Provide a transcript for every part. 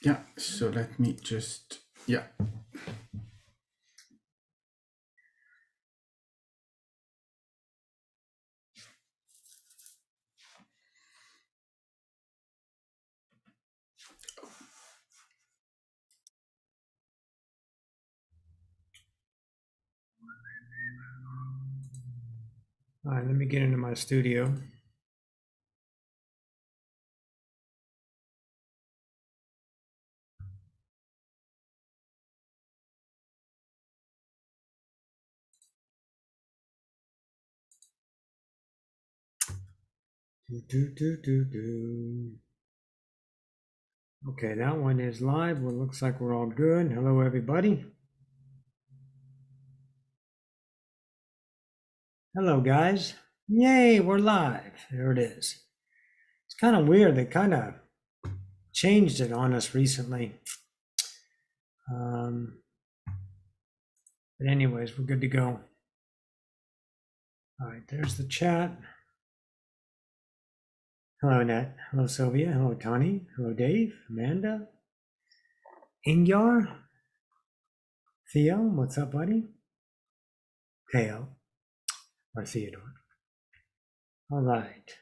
Yeah, so let me just, yeah. All right, let me get into my studio. Okay, that one is live. Well, looks like we're all good. Hello, everybody. Hello, guys. Yay, we're live. There it is. It's kind of weird. They kind of changed it on us recently. But anyways, we're good to go. All right, there's the chat. Hello, Annette. Hello, Sylvia. Hello, Tony. Hello, Dave. Amanda. Ingyar. Theo. What's up, buddy? Theo. Or Theodore. All right.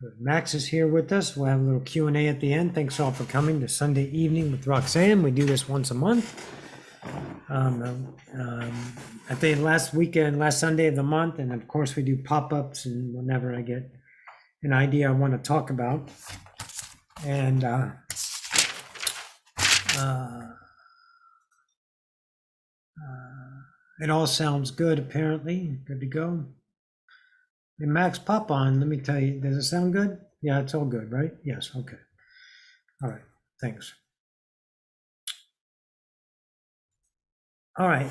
Good. Max is here with us. We'll have a little Q&A at the end. Thanks all for coming to Sunday evening with Roxanne. We do this once a month. At the last weekend, last Sunday of the month, and of course we do pop-ups and whenever I get an idea I want to talk about. And it all sounds good, apparently. Good to go. And Max, pop on. Let me tell you, does it sound good? Yeah, it's all good, right? Yes, okay. All right, thanks. All right.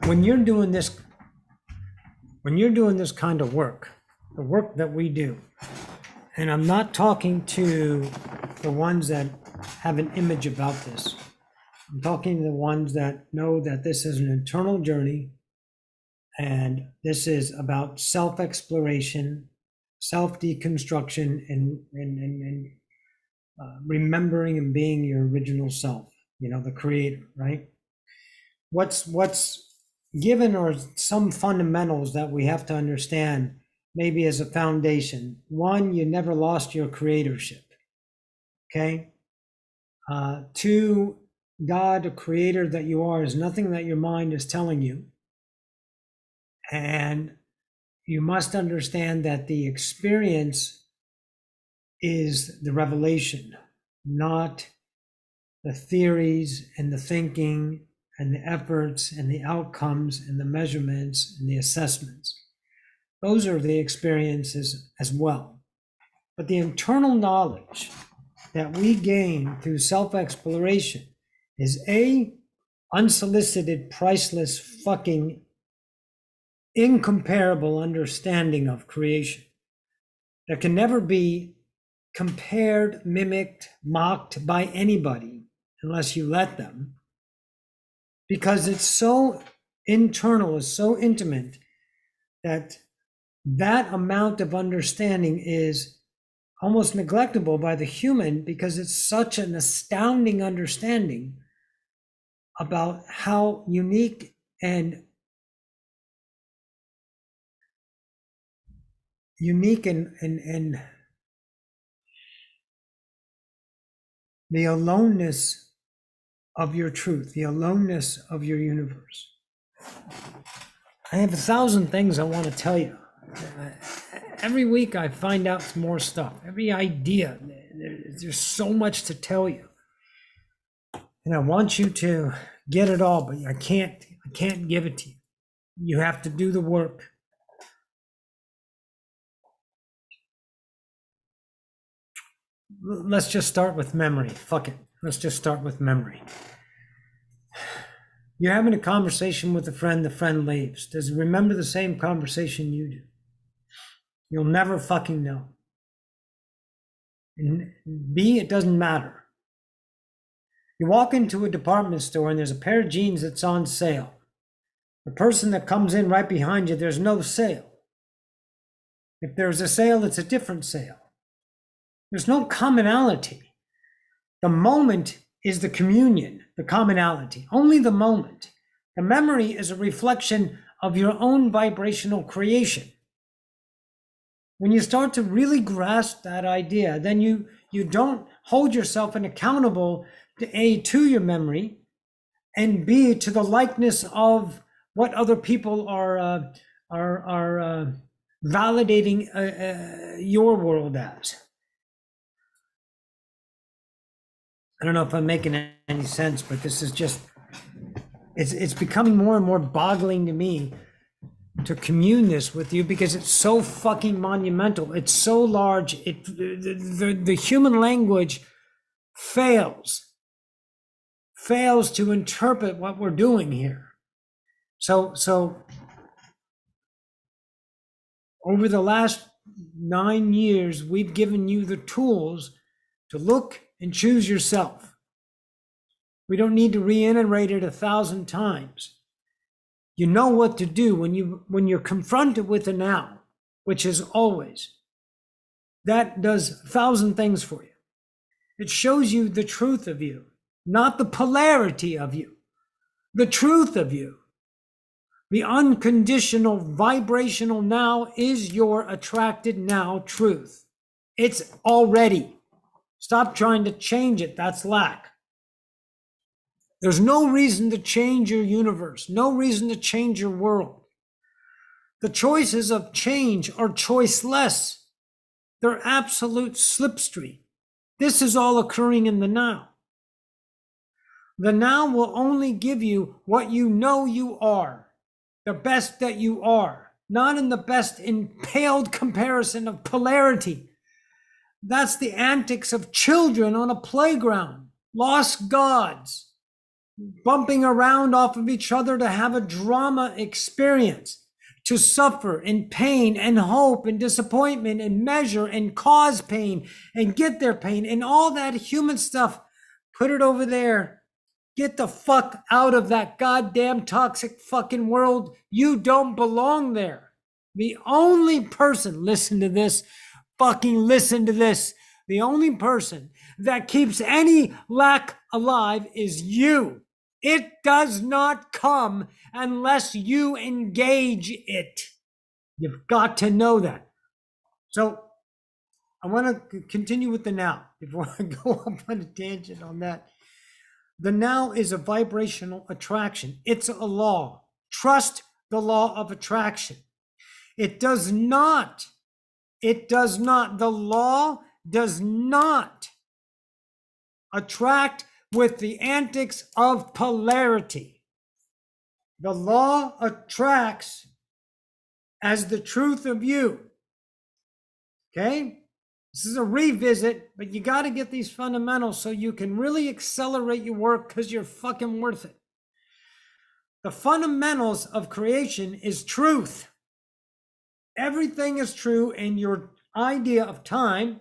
When you're doing this kind of work, the work that we do, and I'm not talking to the ones that have an image about this. I'm talking to the ones that know that this is an internal journey and this is about self-exploration, self-deconstruction, and remembering and being your original self, the creator, right? What's given are some fundamentals that we have to understand, maybe as a foundation. One, you never lost your creatorship. Okay. Two, God, the creator that you are, is nothing that your mind is telling you. And you must understand that the experience is the revelation, not the theories and the thinking and the efforts and the outcomes and the measurements and the assessments. Those are the experiences as well. But the internal knowledge that we gain through self-exploration is A, unsolicited, priceless, fucking incomparable understanding of creation that can never be compared, mimicked, mocked by anybody unless you let them, because it's so internal, it's so intimate that amount of understanding is almost neglectable by the human, because it's such an astounding understanding about how unique and the aloneness of your truth, the aloneness of your universe. I have 1,000 things I want to tell you. Every week I find out more stuff. Every idea, there's so much to tell you. And I want you to get it all, but I can't give it to you. You have to do the work. Let's just start with memory. Fuck it. Let's just start with memory. You're having a conversation with a friend, the friend leaves. Does he remember the same conversation you do? You'll never fucking know. And B, it doesn't matter. You walk into a department store and there's a pair of jeans that's on sale. The person that comes in right behind you, there's no sale. If there's a sale, it's a different sale. There's no commonality. The moment is the communion, the commonality, only the moment. The memory is a reflection of your own vibrational creation. When you start to really grasp that idea, then you don't hold yourself accountable to A, to your memory, and B, to the likeness of what other people are validating your world as. I don't know if I'm making any sense, but this is just, it's becoming more and more boggling to me to commune this with you, because it's so fucking monumental. It's so large. The human language fails to interpret what we're doing here. So over the last 9 years, we've given you the tools to look and choose yourself. We don't need to reiterate it 1,000 times. You know what to do when you're confronted with a now, which is always. That does 1,000 things for you. It shows you the truth of you, not the polarity of you, the truth of you. The unconditional vibrational now is your attracted now truth. It's already. Stop trying to change it. That's lack. There's no reason to change your universe, no reason to change your world. The choices of change are choiceless. They're absolute slipstream. This is all occurring in the now. The now will only give you what you know you are, the best that you are, not in the best impaled comparison of polarity. That's the antics of children on a playground, lost gods, bumping around off of each other to have a drama experience, to suffer in pain and hope and disappointment and measure and cause pain and get their pain and all that human stuff. Put it over there. Get the fuck out of that goddamn toxic fucking world. You don't belong there. The only person, listen to this, fucking listen to this. The only person that keeps any lack alive is you. It does not come unless you engage it. You've got to know that. So I want to continue with the now before I go off on a tangent on that. The now is a vibrational attraction. It's a law. Trust the law of attraction. The law does not attract with the antics of polarity. The law attracts as the truth of you. Okay? This is a revisit, but you got to get these fundamentals so you can really accelerate your work, because you're fucking worth it. The fundamentals of creation is truth. Everything is true, and your idea of time,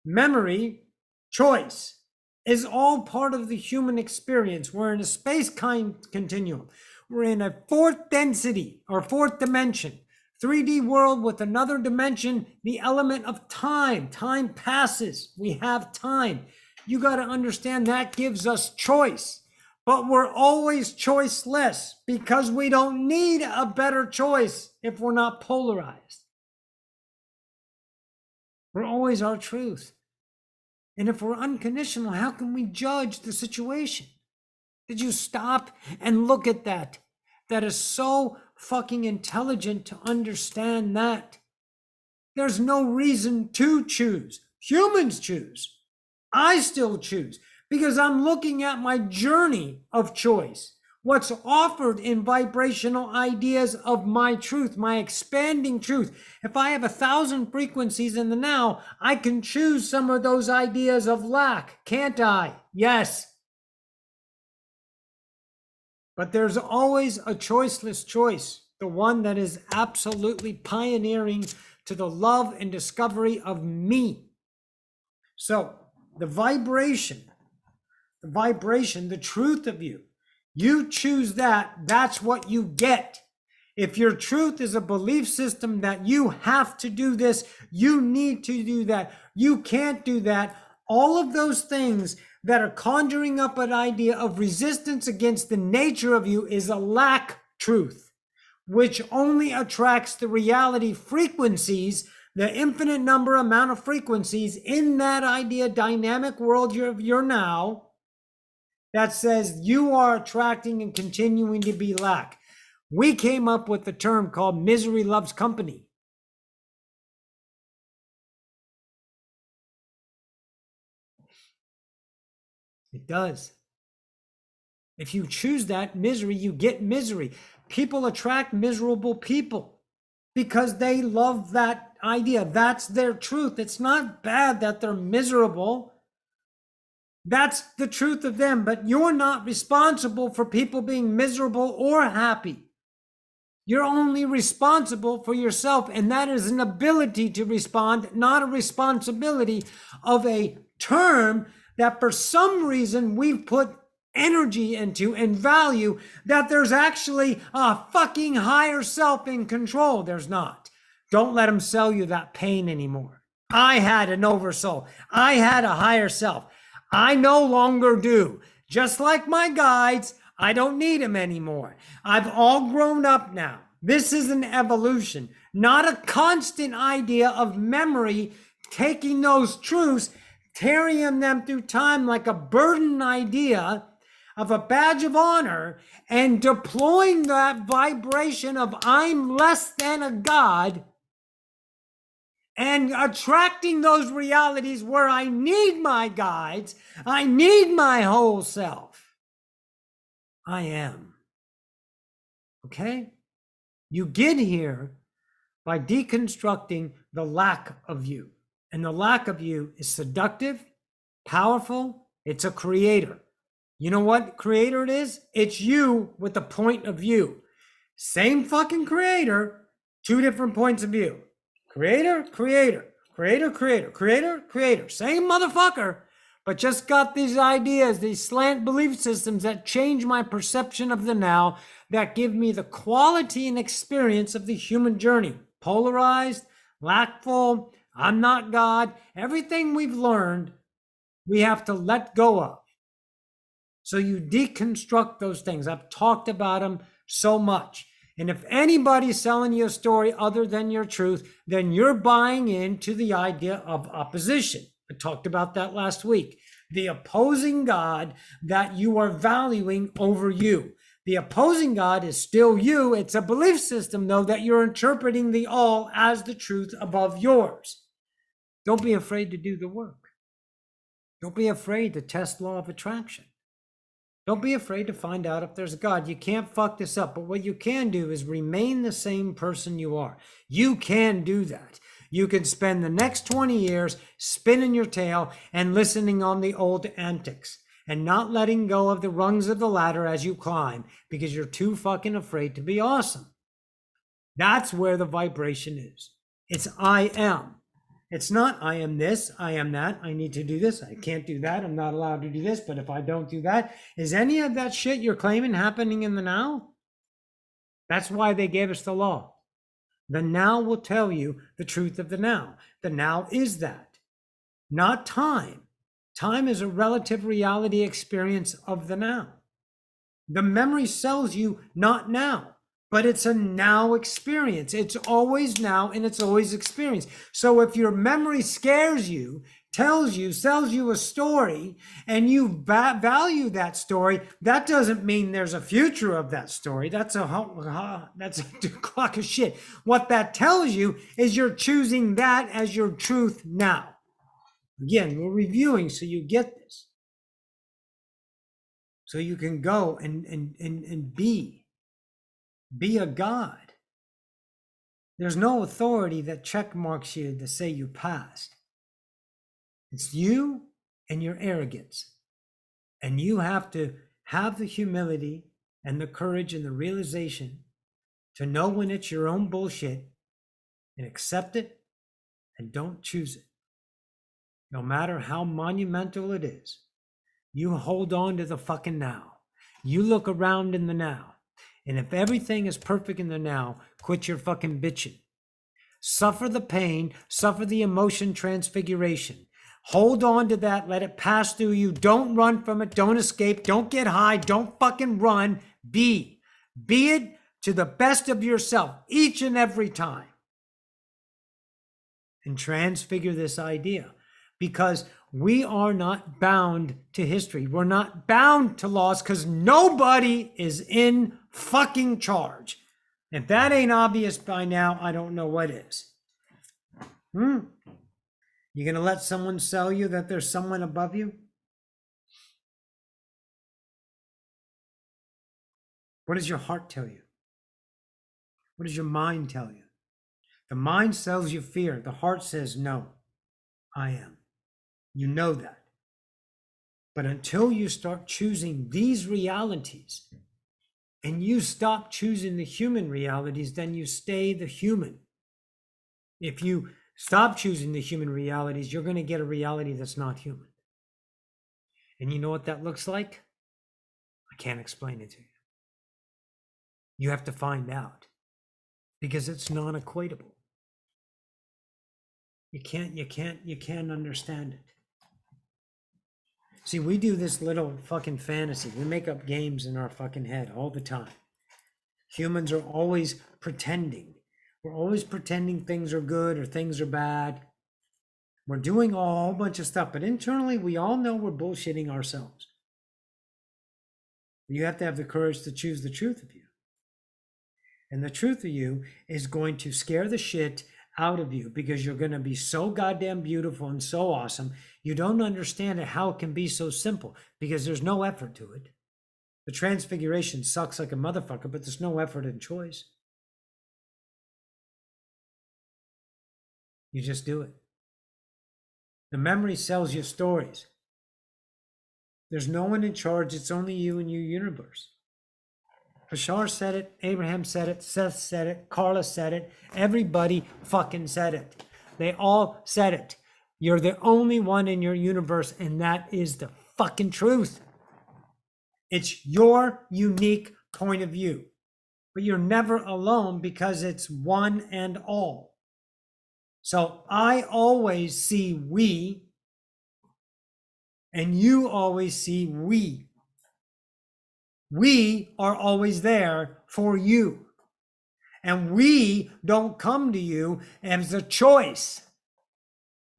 memory, choice is all part of the human experience. We're in a space continuum. We're in a fourth density or fourth dimension, 3D world with another dimension, the element of time. Time passes. We have time. You got to understand that gives us choice, but we're always choiceless because we don't need a better choice if we're not polarized. We're always our truth. And if we're unconditional, how can we judge the situation? Did you stop and look at that? That is so fucking intelligent to understand that. There's no reason to choose. Humans choose. I still choose because I'm looking at my journey of choice. What's offered in vibrational ideas of my truth, my expanding truth. If I have 1,000 frequencies in the now, I can choose some of those ideas of lack, can't I? Yes. But there's always a choiceless choice, the one that is absolutely pioneering to the love and discovery of me. So the vibration, the truth of you, you choose that, that's what you get. If your truth is a belief system that you have to do this, you need to do that, you can't do that, all of those things that are conjuring up an idea of resistance against the nature of you is a lack truth, which only attracts the reality frequencies, the infinite amount of frequencies in that idea dynamic world you're now, that says you are attracting and continuing to be lack. We came up with the term called misery loves company. It does. If you choose that misery, you get misery. People attract miserable people because they love that idea. That's their truth. It's not bad that they're miserable. That's the truth of them, but you're not responsible for people being miserable or happy. You're only responsible for yourself, and that is an ability to respond, not a responsibility of a term that for some reason we've put energy into and value, that there's actually a fucking higher self in control. There's not. Don't let them sell you that pain anymore. I had an oversoul. I had a higher self. I no longer do. Just like my guides, I don't need them anymore. I've all grown up now. This is an evolution, not a constant idea of memory, taking those truths, carrying them through time like a burden idea of a badge of honor, and deploying that vibration of I'm less than a god, and attracting those realities where I need my guides, I need my whole self. I am. Okay? You get here by deconstructing the lack of you. And the lack of you is seductive, powerful, it's a creator. You know what creator it is? It's you with a point of view. Same fucking creator, two different points of view. Creator, creator, creator, creator, creator, creator. Same motherfucker, but just got these ideas, these slant belief systems that change my perception of the now, that give me the quality and experience of the human journey. Polarized, lackful, I'm not God. Everything we've learned, we have to let go of. So you deconstruct those things. I've talked about them so much. And if anybody's selling you a story other than your truth, then you're buying into the idea of opposition. I talked about that last week. The opposing God that you are valuing over you. The opposing God is still you. It's a belief system, though, that you're interpreting the all as the truth above yours. Don't be afraid to do the work. Don't be afraid to test law of attraction. Don't be afraid to find out if there's a God. You can't fuck this up, but what you can do is remain the same person you are. You can do that. You can spend the next 20 years spinning your tail and listening on the old antics and not letting go of the rungs of the ladder as you climb because you're too fucking afraid to be awesome. That's where the vibration is. It's I am. It's not I am this, I am that, I need to do this, I can't do that, I'm not allowed to do this, but if I don't do that, is any of that shit you're claiming happening in the now? That's why they gave us the law. The now will tell you the truth of the now. The now is that, not time. Time is a relative reality experience of the now. The memory sells you not now. But it's a now experience. It's always now and it's always experience. So if your memory scares you, tells you, sells you a story, and you value that story, that doesn't mean there's a future of that story. That's a clock of shit. What that tells you is you're choosing that as your truth now. Again, we're reviewing so you get this. So you can go and be a God. There's no authority that check marks you to say you passed. It's you and your arrogance. And you have to have the humility and the courage and the realization to know when it's your own bullshit and accept it and don't choose it. No matter how monumental it is, you hold on to the fucking now. You look around in the now. And if everything is perfect in the now, quit your fucking bitching. Suffer the pain, suffer the emotion transfiguration. Hold on to that, let it pass through you. Don't run from it, don't escape, don't get high, don't fucking run. Be it to the best of yourself each and every time. And transfigure this idea, because we are not bound to history. We're not bound to laws, because nobody is in fucking charge. If that ain't obvious by now, I don't know what is. You gonna let someone sell you that there's someone above you? What does your heart tell you? What does your mind tell you? The mind sells you fear. The heart says, no, I am. You know that. But until you start choosing these realities and you stop choosing the human realities, then you stay the human. If you stop choosing the human realities, you're going to get a reality that's not human. And you know what that looks like? I can't explain it to you. You have to find out, because it's non-equatable. You can't understand it. See, we do this little fucking fantasy. We make up games in our fucking head all the time. Humans are always pretending. We're always pretending things are good or things are bad. We're doing a whole bunch of stuff, but internally we all know we're bullshitting ourselves. You have to have the courage to choose the truth of you. And the truth of you is going to scare the shit out of you, because you're going to be so goddamn beautiful and so awesome. You don't understand it, how it can be so simple, because there's no effort to it. The transfiguration sucks like a motherfucker, but there's no effort and choice. You just do it. The memory sells you stories. There's no one in charge. It's only you and your universe. Bashar said it, Abraham said it, Seth said it, Carla said it, everybody fucking said it. They all said it. You're the only one in your universe, and that is the fucking truth. It's your unique point of view. But you're never alone, because it's one and all. So I always see we, and you always see we. We are always there for you. And we don't come to you as a choice.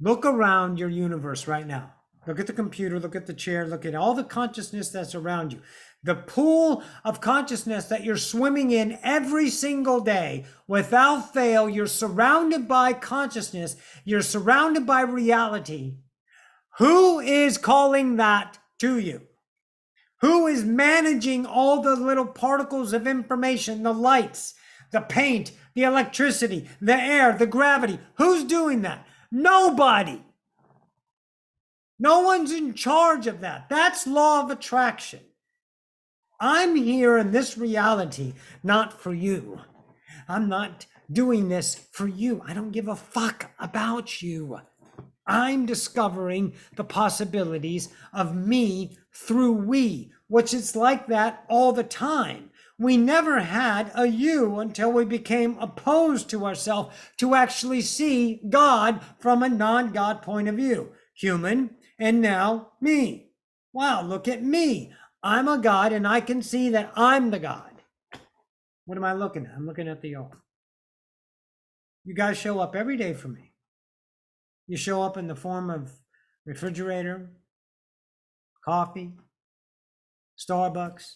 Look around your universe right now. Look at the computer, look at the chair, look at all the consciousness that's around you. The pool of consciousness that you're swimming in every single day, without fail, you're surrounded by consciousness. You're surrounded by reality. Who is calling that to you? Who is managing all the little particles of information, the lights, the paint, the electricity, the air, the gravity? Who's doing that? Nobody. No one's in charge of that. That's law of attraction. I'm here in this reality, not for you. I'm not doing this for you. I don't give a fuck about you. I'm discovering the possibilities of me through we, which is like that all the time. We never had a you until we became opposed to ourselves to actually see God from a non-God point of view. Human, and now me. Wow, look at me. I'm a God, and I can see that I'm the God. What am I looking at? I'm looking at the all. You guys show up every day for me. You show up in the form of refrigerator, coffee, Starbucks,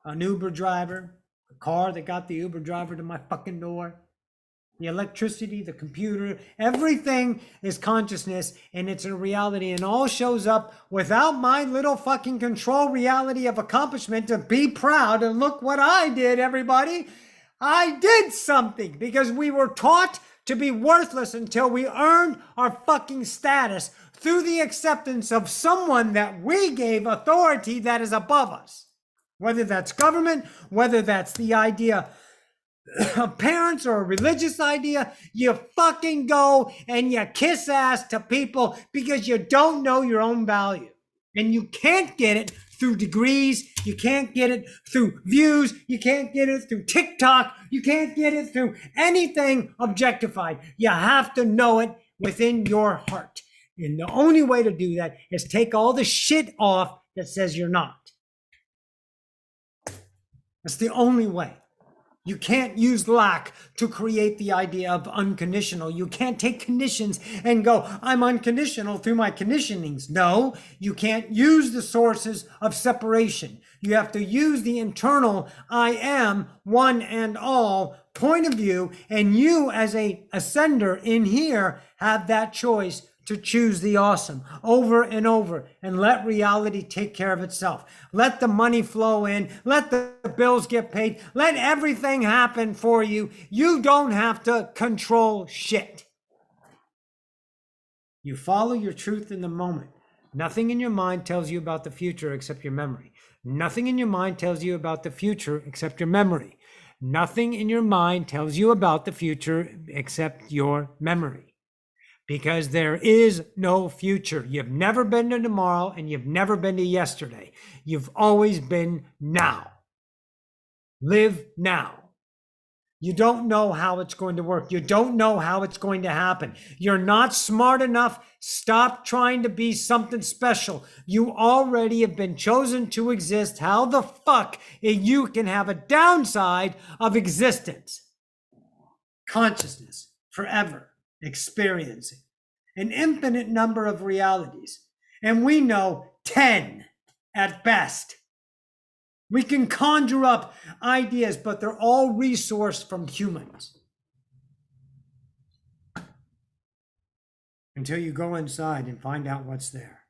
an Uber driver, a car that got the Uber driver to my fucking door, the electricity, the computer, everything is consciousness, and it's a reality, and all shows up without my little fucking control reality of accomplishment to be proud and look what I did, everybody. I did something, because we were taught to be worthless until we earned our fucking status through the acceptance of someone that we gave authority that is above us. Whether that's government, whether that's the idea of parents or a religious idea, you fucking go and you kiss ass to people because you don't know your own value. And you can't get it through degrees. You can't get it through views. You can't get it through TikTok. You can't get it through anything objectified. You have to know it within your heart. And the only way to do that is take all the shit off that says you're not. That's the only way. You can't use lack to create the idea of unconditional. You can't take conditions and go, I'm unconditional through my conditionings. No, you can't use the sources of separation. You have to use the internal I am one and all point of view. And you as a ascender in here have that choice to choose the awesome over and over and let reality take care of itself. Let the money flow in. Let the bills get paid. Let everything happen for you. You don't have to control shit. You follow your truth in the moment. Nothing in your mind tells you about the future except your memory. Nothing in your mind tells you about the future except your memory. Nothing in your mind tells you about the future except your memory. Because there is no future. You've never been to tomorrow and you've never been to yesterday. You've always been now. Live now. You don't know how it's going to work. You don't know how it's going to happen. You're not smart enough. Stop trying to be something special. You already have been chosen to exist. How the fuck you can have a downside of existence? Consciousness forever. Experiencing an infinite number of realities. And we know 10 at best. We can conjure up ideas, but they're all resourced from humans. Until you go inside and find out what's there.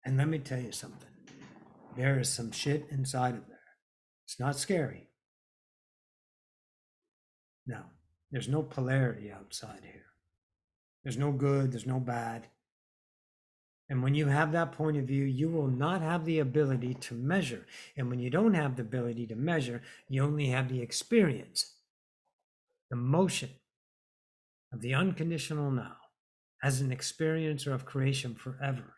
And let me tell you something. There is some shit inside of there. It's not scary. No. There's no polarity outside here. There's no good, there's no bad. And when you have that point of view, you will not have the ability to measure. And when you don't have the ability to measure, you only have the experience, the motion of the unconditional now as an experiencer of creation forever.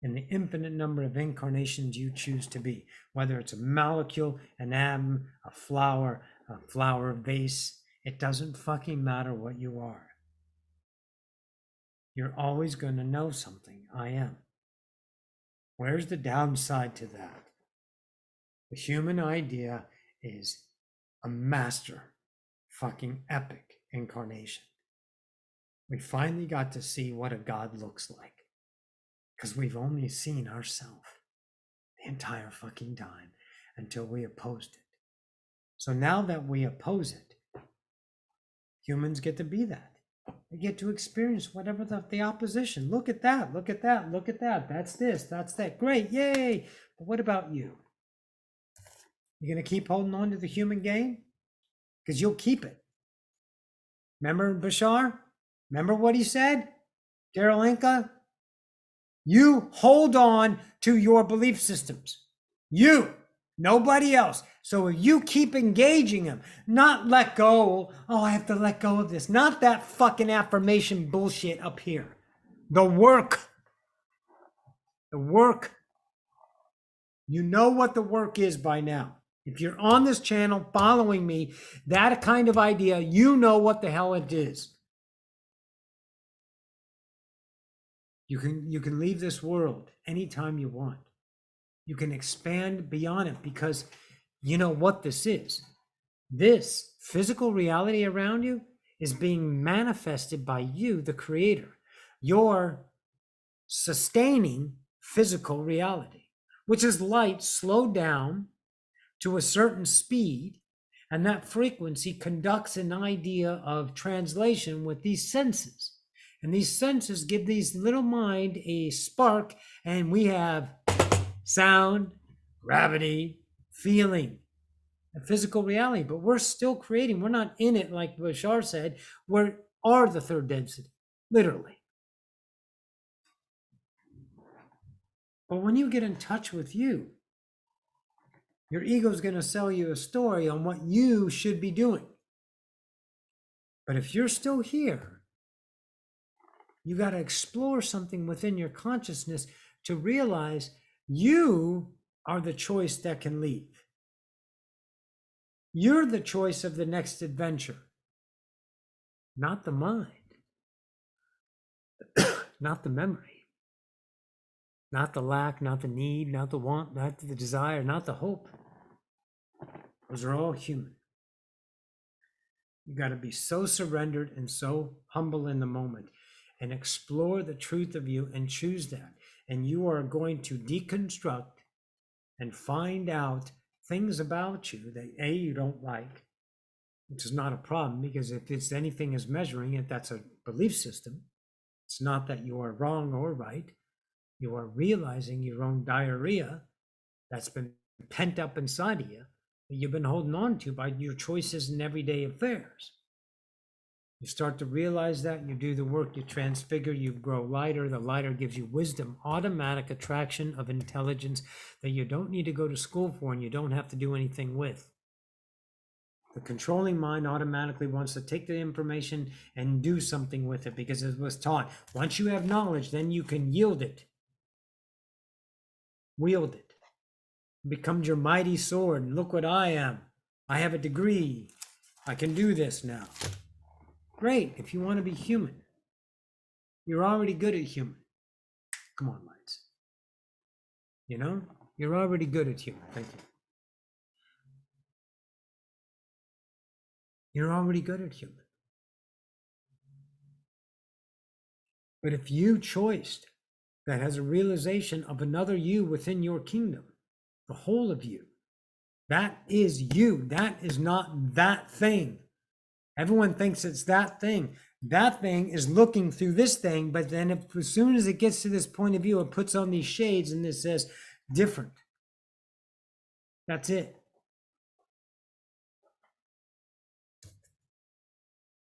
In the infinite number of incarnations you choose to be, whether it's a molecule, an atom, a flower vase, it doesn't fucking matter what you are. You're always going to know something. I am. Where's the downside to that? The human idea is a master fucking epic incarnation. We finally got to see what a God looks like. Because we've only seen ourselves the entire fucking time until we opposed it. So now that we oppose it, humans get to be that. They get to experience whatever the opposition. Look at that, look at that, look at that. That's this, that's that. Great, yay. But what about you? You going to keep holding on to the human game? Because you'll keep it. Remember Bashar? Remember what he said? Daryl Inca? You hold on to your belief systems. You, nobody else. So if you keep engaging them, not let go. Oh, I have to let go of this. Not that fucking affirmation bullshit up here. The work. The work. You know what the work is by now. If you're on this channel following me, that kind of idea, you know what the hell it is. You can leave this world anytime you want. You can expand beyond it because you know what this is. This physical reality around you is being manifested by you, the creator. You're sustaining physical reality, which is light slowed down to a certain speed, and that frequency conducts an idea of translation with these senses. And these senses give these little mind a spark, and we have sound, gravity, feeling, and physical reality. But we're still creating. We're not in it, like Bashar said. We are the third density, literally. But when you get in touch with you, your ego is going to sell you a story on what you should be doing. But if you're still here, you got to explore something within your consciousness to realize you are the choice that can leave. You're the choice of the next adventure, not the mind, not the memory, not the lack, not the need, not the want, not the desire, not the hope. Those are all human. You got to be so surrendered and so humble in the moment and explore the truth of you and choose that. And you are going to deconstruct and find out things about you that A, you don't like, which is not a problem, because if it's anything is measuring it, that's a belief system. It's not that you are wrong or right. You are realizing your own diarrhea that's been pent up inside of you, that you've been holding on to by your choices in everyday affairs. You start to realize that, you do the work, you transfigure, you grow lighter. The lighter gives you wisdom, automatic attraction of intelligence that you don't need to go to school for and you don't have to do anything with. The controlling mind automatically wants to take the information and do something with it because it was taught. Once you have knowledge, then you can yield it, wield it. It becomes your mighty sword. Look what I am. I have a degree. I can do this now. Great, if you want to be human. You're already good at human. Come on, lights. You know, you're already good at human. Thank you. You're already good at human. But if you choiced that has a realization of another you within your kingdom, the whole of you, that is you. That is not that thing. Everyone thinks it's that thing. That thing is looking through this thing, but then as soon as it gets to this point of view, it puts on these shades and it says different. That's it.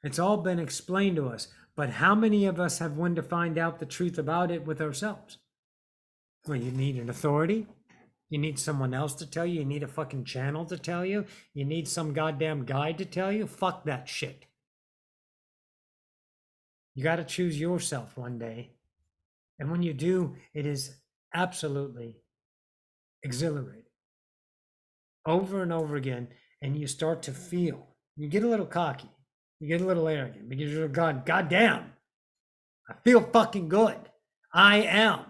It's all been explained to us, but how many of us have when to find out the truth about it with ourselves? Well, you need an authority. You need someone else to tell you. You need a fucking channel to tell you. You need some goddamn guide to tell you. Fuck that shit. You got to choose yourself one day. And when you do, it is absolutely exhilarating. Over and over again. And you start to feel. You get a little cocky. You get a little arrogant because you're goddamn, I feel fucking good. I am.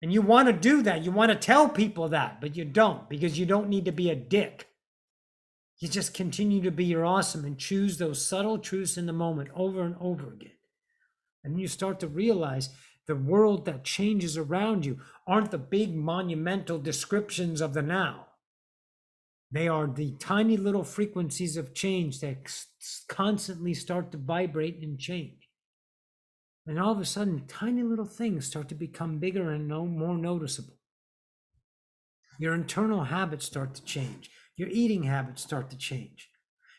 And you want to do that. You want to tell people that, but you don't, because you don't need to be a dick. You just continue to be your awesome and choose those subtle truths in the moment over and over again. And you start to realize the world that changes around you aren't the big monumental descriptions of the now. They are the tiny little frequencies of change that constantly start to vibrate and change. And all of a sudden, tiny little things start to become bigger and more noticeable. Your internal habits start to change. Your eating habits start to change.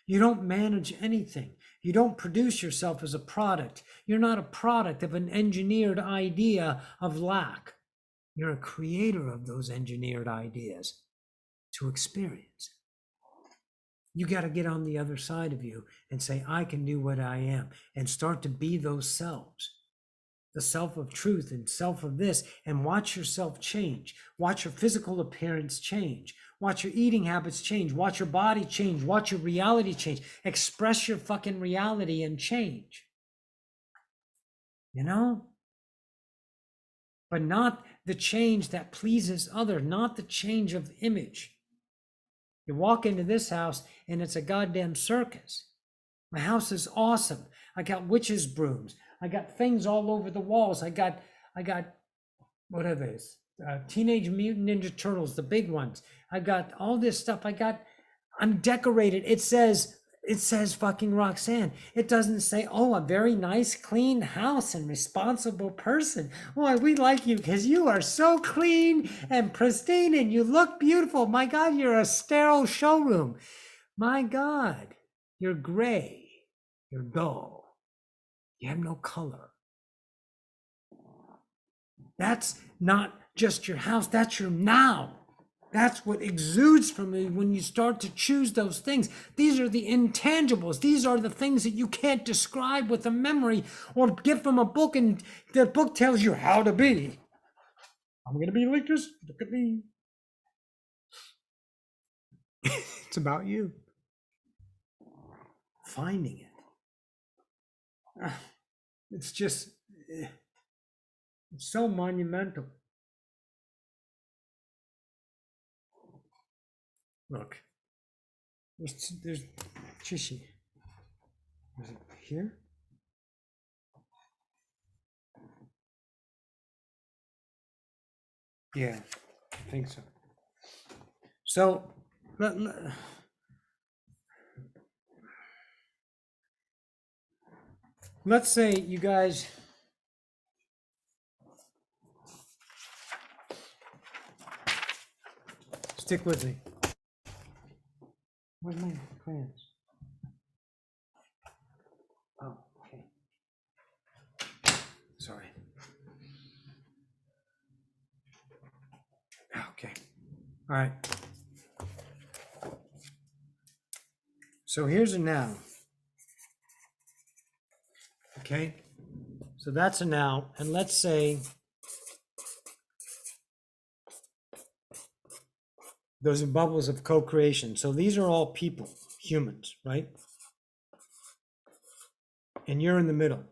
You don't manage anything. You don't produce yourself as a product. You're not a product of an engineered idea of lack. You're a creator of those engineered ideas to experience. You got to get on the other side of you and say, I can do what I am, and start to be those selves. The self of truth and self of this, and watch yourself change. Watch your physical appearance change. Watch your eating habits change. Watch your body change. Watch your reality change. Express your fucking reality and change. You know? But not the change that pleases others, not the change of image. You walk into this house and it's a goddamn circus. My house is awesome. I got witches' brooms. I got things all over the walls. I got what are these? Teenage Mutant Ninja Turtles, the big ones. I got all this stuff. I'm decorated. It says fucking Roxanne. It doesn't say, oh, a very nice, clean house and responsible person. Boy, we like you because you are so clean and pristine and you look beautiful. My God, you're a sterile showroom. My God, you're gray. You're dull. You have no color. That's not just your house. That's your now. That's what exudes from you when you start to choose those things. These are the intangibles. These are the things that you can't describe with a memory or get from a book, and the book tells you how to be. I'm going to be like this. Look at me. It's about you. Finding it. It's just, it's so monumental. Look, there's Chishi. Is it here? Yeah, I think so. So, let's say you guys stick with me. Where's my crayons? Oh, okay. Sorry. Okay. All right. So here's a now. Okay. So that's a now. And let's say those are bubbles of co-creation. So these are all people, humans, right? And you're in the middle.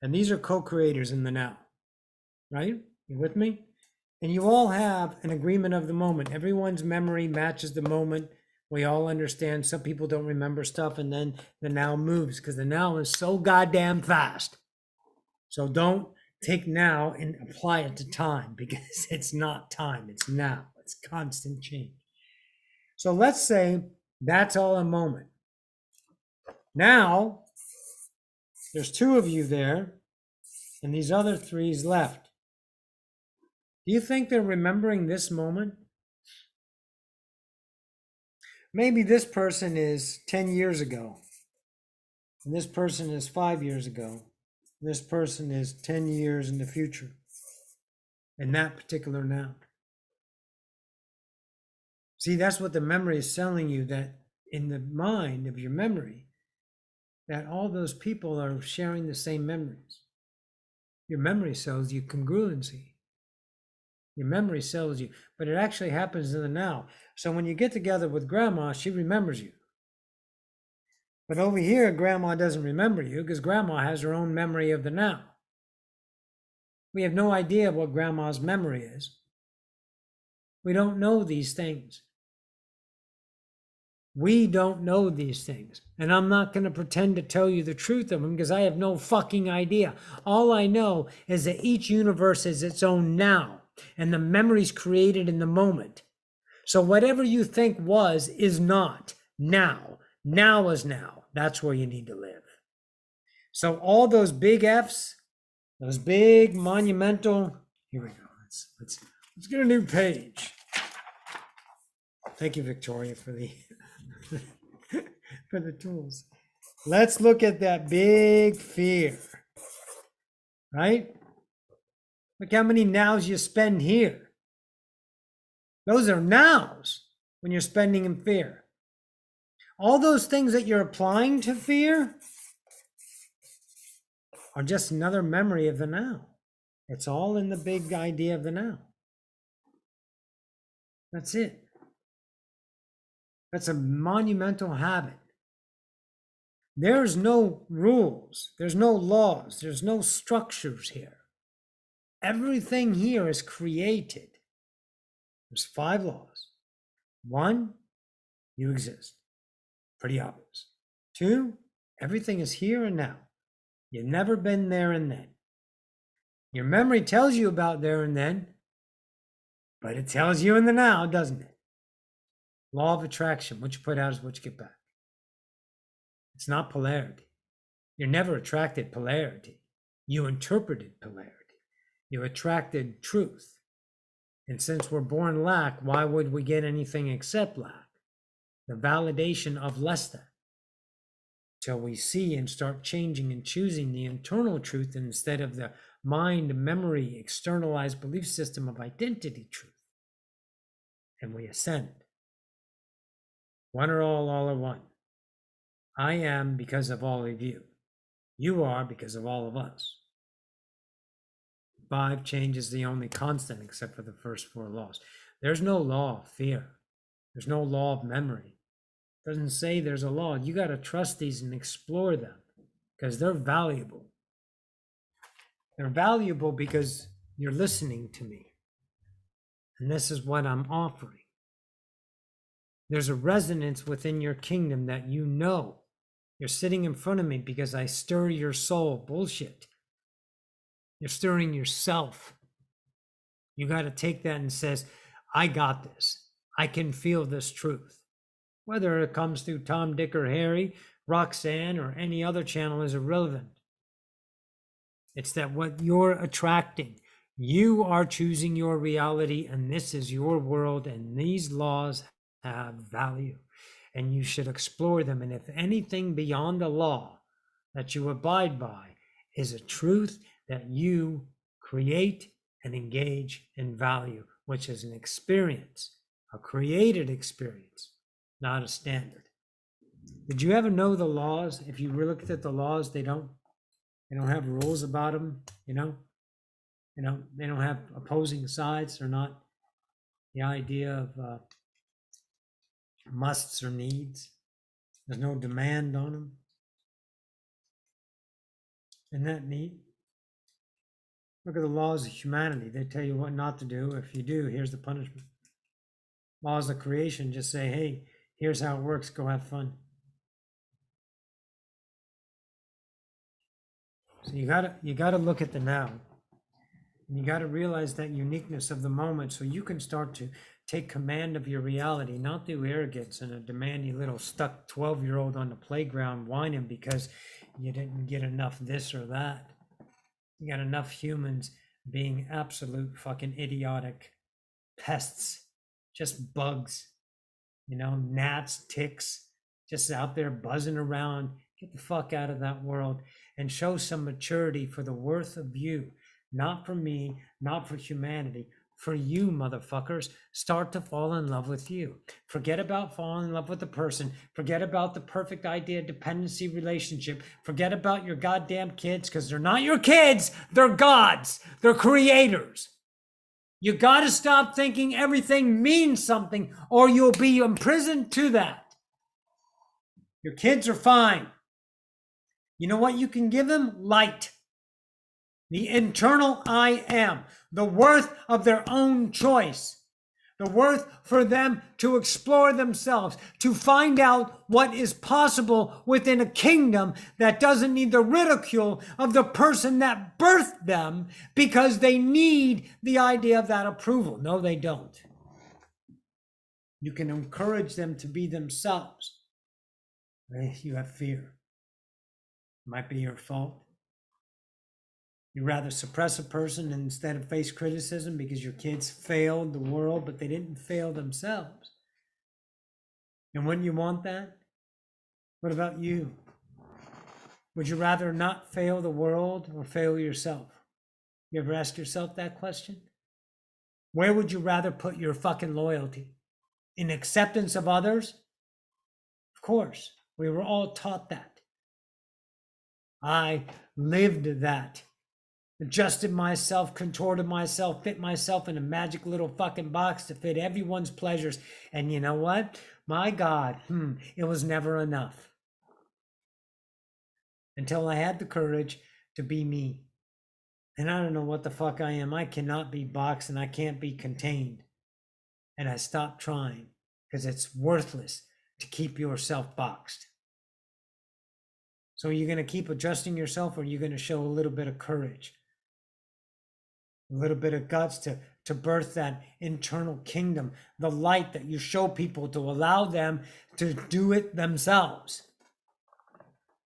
And these are co-creators in the now, right? You with me? And you all have an agreement of the moment. Everyone's memory matches the moment. We all understand some people don't remember stuff, and then the now moves because the now is so goddamn fast. So don't take now and apply it to time because it's not time, it's now. It's constant change. So let's say that's all a moment. Now, there's two of you there, and these other three's left. Do you think they're remembering this moment? Maybe this person is 10 years ago, and this person is 5 years ago. This person is 10 years in the future, in that particular now. See, that's what the memory is telling you, that in the mind of your memory, that all those people are sharing the same memories. Your memory tells you congruency. Your memory tells you, but it actually happens in the now. So when you get together with grandma, she remembers you. But over here, grandma doesn't remember you because grandma has her own memory of the now. We have no idea what grandma's memory is. We don't know these things. We don't know these things. And I'm not going to pretend to tell you the truth of them because I have no fucking idea. All I know is that each universe is its own now, and the memories created in the moment. So whatever you think was is not now. Now is now. That's where you need to live. So all those big F's, those big monumental, here we go. Let's get a new page. Thank you, Victoria, for the for the tools. Let's look at that big fear. Right? Look how many nows you spend here. Those are nows when you're spending in fear. All those things that you're applying to fear are just another memory of the now. It's all in the big idea of the now. That's it. That's a monumental habit. There's no rules. There's no laws. There's no structures here. Everything here is created. There's 5 laws. 1, you exist. Pretty obvious. 2, everything is here and now. You've never been there and then. Your memory tells you about there and then, but it tells you in the now, doesn't it? Law of attraction. What you put out is what you get back. It's not polarity. You're never attracted polarity. You interpreted polarity. You attracted truth. And since we're born lack, why would we get anything except lack? The validation of less than. Till we see and start changing and choosing the internal truth instead of the mind, memory, externalized belief system of identity truth. And we ascend. One or all are one. I am because of all of you. You are because of all of us. 5 change is the only constant except for the first 4 laws. There's no law of fear. There's no law of memory. It doesn't say there's a law. You got to trust these and explore them because they're valuable. They're valuable because you're listening to me. And this is what I'm offering. There's a resonance within your kingdom that you know. You're sitting in front of me because I stir your soul. Bullshit. You're stirring yourself. You got to take that and says, I got this. I can feel this truth. Whether it comes through Tom, Dick, or Harry, Roxanne, or any other channel is irrelevant. It's that what you're attracting. You are choosing your reality, and this is your world, and these laws have value, and you should explore them. And if anything beyond the law that you abide by is a truth that you create and engage in value, which is an experience, a created experience, not a standard. Did you ever know the laws? If you looked at the laws, they don't have rules about them, they don't have opposing sides. They're not the idea of musts or needs. There's no demand on them. Isn't that neat? Look at the laws of humanity. They tell you what not to do. If you do, here's the punishment. Laws of creation just say, hey, here's how it works. Go have fun. So you gotta look at the now. And you gotta realize that uniqueness of the moment so you can start to take command of your reality, not through arrogance and a demanding little stuck 12-year-old on the playground whining because you didn't get enough this or that. You got enough humans being absolute fucking idiotic pests, just bugs, gnats, ticks, just out there buzzing around. Get the fuck out of that world and show some maturity for the worth of you, not for me, not for humanity, for you, motherfuckers. Start to fall in love with you. Forget about falling in love with the person. Forget about the perfect idea dependency relationship. Forget about your goddamn kids, because they're not your kids. They're gods. They're creators. You got to stop thinking everything means something or you'll be imprisoned to that. Your kids are fine. You know what you can give them? Light. The internal I am, the worth of their own choice, the worth for them to explore themselves, to find out what is possible within a kingdom that doesn't need the ridicule of the person that birthed them because they need the idea of that approval. No, they don't. You can encourage them to be themselves. You have fear. It might be your fault. You'd rather suppress a person instead of face criticism because your kids failed the world, but they didn't fail themselves. And wouldn't you want that? What about you? Would you rather not fail the world or fail yourself? You ever ask yourself that question? Where would you rather put your fucking loyalty? In acceptance of others? Of course, we were all taught that. I lived that. Adjusted myself, contorted myself, fit myself in a magic little fucking box to fit everyone's pleasures. And you know what? My God, it was never enough. Until I had the courage to be me. And I don't know what the fuck I am. I cannot be boxed and I can't be contained. And I stopped trying because it's worthless to keep yourself boxed. So you're going to keep adjusting yourself, or you're going to show a little bit of courage, a little bit of guts to birth that internal kingdom, the light that you show people to allow them to do it themselves.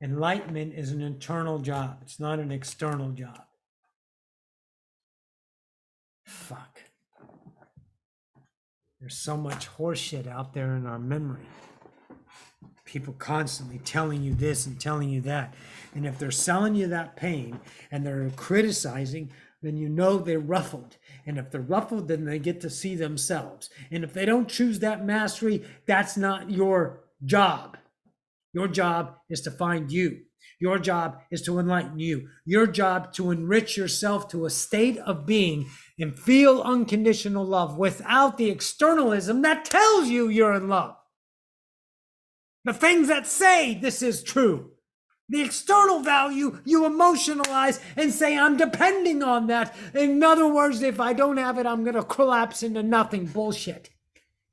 Enlightenment is an internal job. It's not an external job. Fuck. There's so much horseshit out there in our memory. People constantly telling you this and telling you that. And if they're selling you that pain and they're criticizing, then you know they're ruffled. And if they're ruffled, then they get to see themselves. And if they don't choose that mastery, that's not your job. Your job is to find you. Your job is to enlighten you. Your job to enrich yourself to a state of being and feel unconditional love without the externalism that tells you you're in love. The things that say this is true. The external value you emotionalize and say, I'm depending on that. In other words, if I don't have it, I'm going to collapse into nothing. Bullshit.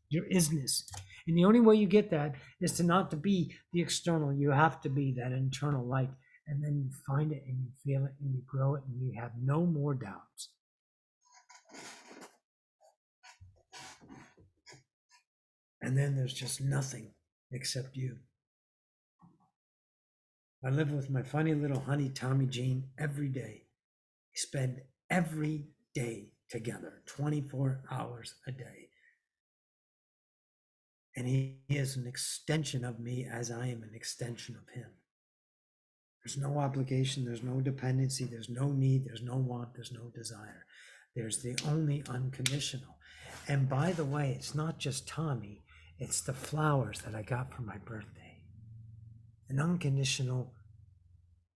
Your isness. And the only way you get that is to not to be the external. You have to be that internal light. And then you find it and you feel it and you grow it and you have no more doubts. And then there's just nothing except you. I live with my funny little honey, Tommy Jean, every day. We spend every day together, 24 hours a day. And he is an extension of me as I am an extension of him. There's no obligation, there's no dependency, there's no need, there's no want, there's no desire. There's the only unconditional. And by the way, it's not just Tommy, it's the flowers that I got for my birthday. An unconditional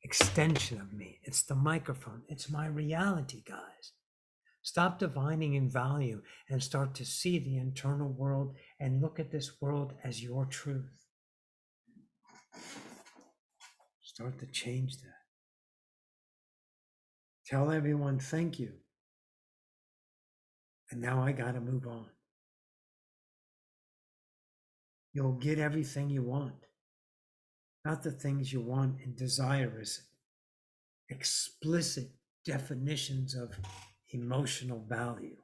extension of me. It's the microphone. It's my reality, guys. Stop divining in value and start to see the internal world and look at this world as your truth. Start to change that. Tell everyone thank you. And now I got to move on. You'll get everything you want. Not the things you want and desire as explicit definitions of emotional value.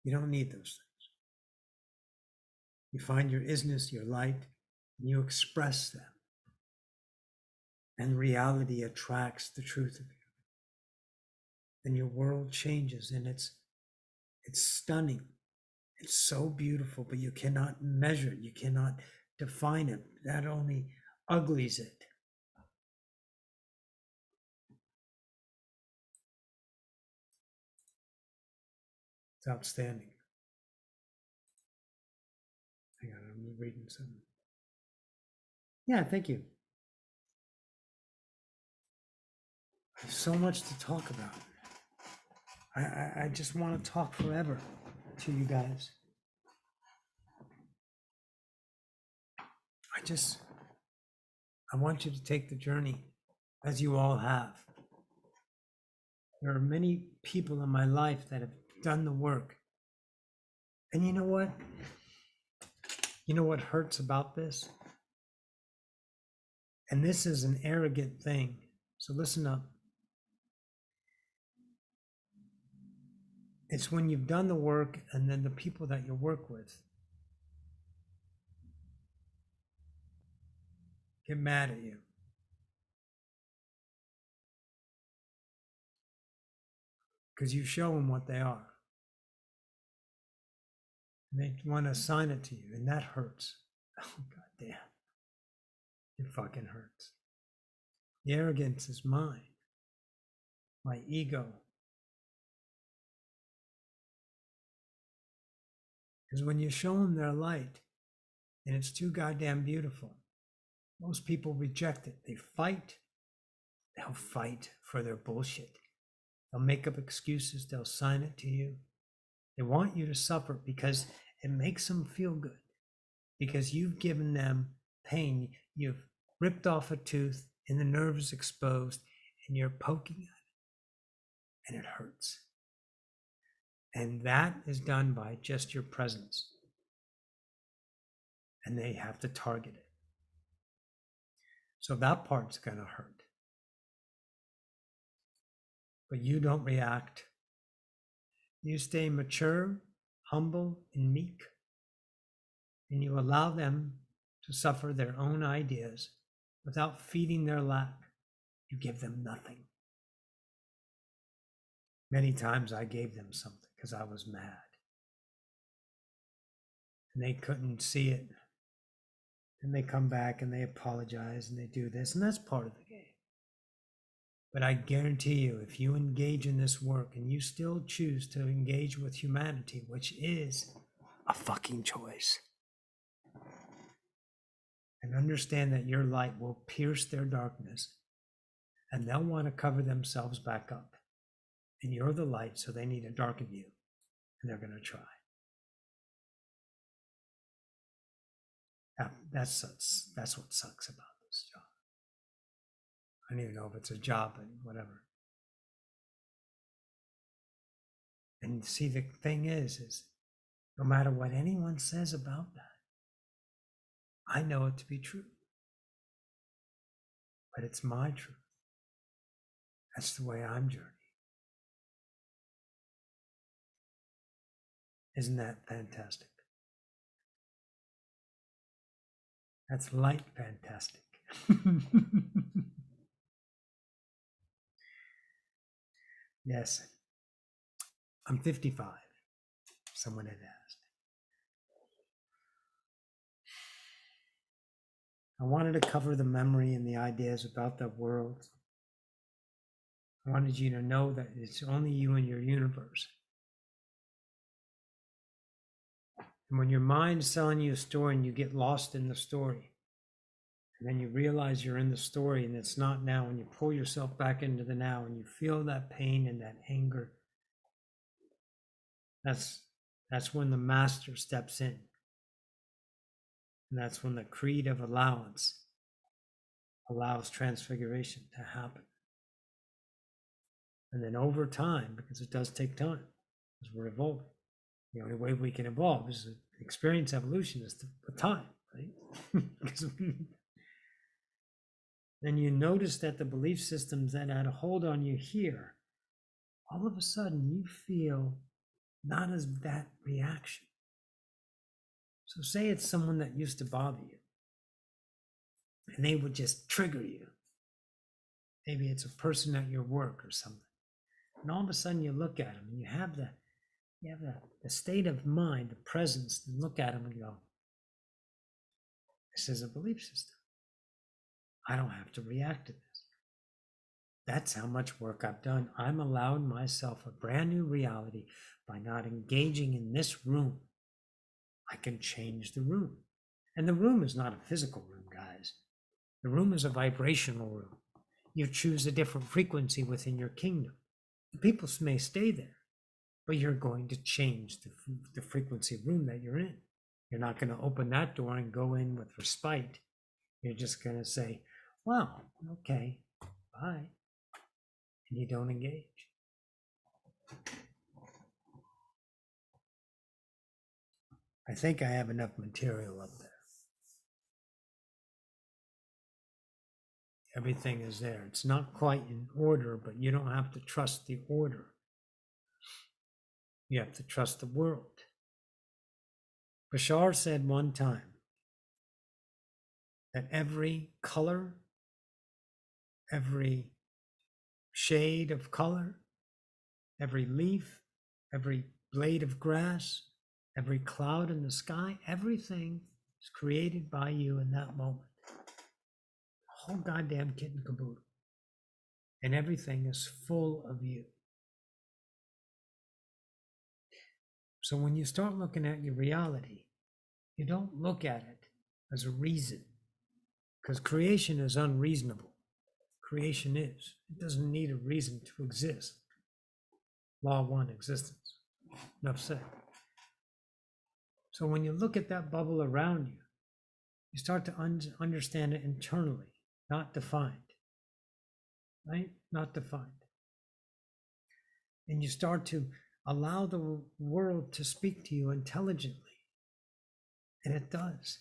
You don't need those things. You find your isness, your light, and you express them. And reality attracts the truth of you. And your world changes, and it's stunning. It's so beautiful, but you cannot measure it. You cannot define it. That only uglies it. It's outstanding. Hang on, I'm reading something. Yeah, thank you. There's so much to talk about. I just want to talk forever to you guys. I want you to take the journey as you all have. There are many people in my life that have done the work. And you know what? You know what hurts about this? And this is an arrogant thing. So listen up. It's when you've done the work and then the people that you work with get mad at you. Because you show them what they are. And they want to assign it to you, and that hurts. Oh, God damn. It fucking hurts. The arrogance is mine. My ego. Because when you show them their light, and it's too goddamn beautiful, most people reject it. They fight. They'll fight for their bullshit. They'll make up excuses. They'll sign it to you. They want you to suffer because it makes them feel good. Because you've given them pain. You've ripped off a tooth and the nerve is exposed and you're poking at it. And it hurts. And that is done by just your presence. And they have to target it. So that part's going to hurt. But you don't react. You stay mature, humble, and meek. And you allow them to suffer their own ideas without feeding their lack. You give them nothing. Many times I gave them something because I was mad. And they couldn't see it. And they come back and they apologize and they do this. And that's part of the game. But I guarantee you, if you engage in this work and you still choose to engage with humanity, which is a fucking choice, and understand that your light will pierce their darkness, and they'll want to cover themselves back up. And you're the light, so they need to darken you, and they're going to try. That's what sucks about this job. I don't even know if it's a job, but whatever. And see, the thing is no matter what anyone says about that, I know it to be true. But it's my truth. That's the way I'm journeying. Isn't that fantastic? That's light fantastic. Yes. I'm 55. Someone had asked. I wanted to cover the memory and the ideas about the world. I wanted you to know that it's only you and your universe. And when your mind's telling you a story and you get lost in the story, and then you realize you're in the story and it's not now, and you pull yourself back into the now and you feel that pain and that anger, that's when the master steps in. And that's when the creed of allowance allows transfiguration to happen. And then over time, because it does take time, because we're evolving. The only way we can evolve is to experience evolution is the time, right? Then you notice that the belief systems that had a hold on you here, all of a sudden you feel not as that reaction. So say it's someone that used to bother you, and they would just trigger you. Maybe it's a person at your work or something. And all of a sudden you look at them and you have the state of mind, the presence, to look at them and go, this is a belief system. I don't have to react to this. That's how much work I've done. I'm allowing myself a brand new reality by not engaging in this room. I can change the room. And the room is not a physical room, guys. The room is a vibrational room. You choose a different frequency within your kingdom. The people may stay there, but you're going to change the frequency room that you're in. You're not going to open that door and go in with respite. You're just going to say, wow, okay, bye. And you don't engage. I think I have enough material up there. Everything is there. It's not quite in order, but you don't have to trust the order. You have to trust the world. Bashar said one time that every color, every shade of color, every leaf, every blade of grass, every cloud in the sky, everything is created by you in that moment. Whole goddamn kit and caboodle. And everything is full of you. So when you start looking at your reality, you don't look at it as a reason, because creation is unreasonable. Creation is. It doesn't need a reason to exist. Law of one, existence. Enough said. So when you look at that bubble around you, you start to understand it internally. Not defined, right? Not defined. And you start to allow the world to speak to you intelligently. And it does.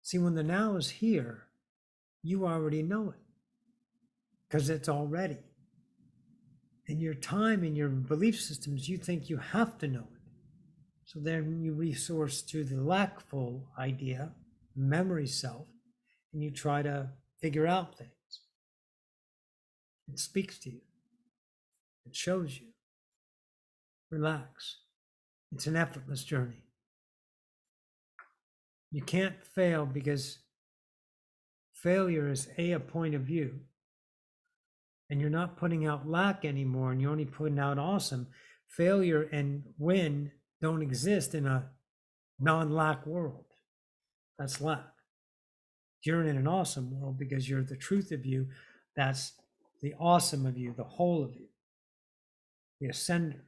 See, when the now is here, you already know it because it's already. In your time, in your belief systems, you think you have to know it. So then you resource to the lackful idea, memory self, and you try to figure out things. It speaks to you. It shows you. Relax. It's an effortless journey. You can't fail because failure is a point of view. And you're not putting out lack anymore, and you're only putting out awesome. Failure and win don't exist in a non-lack world. That's lack. You're in an awesome world because you're the truth of you. That's the awesome of you, the whole of you, the ascender.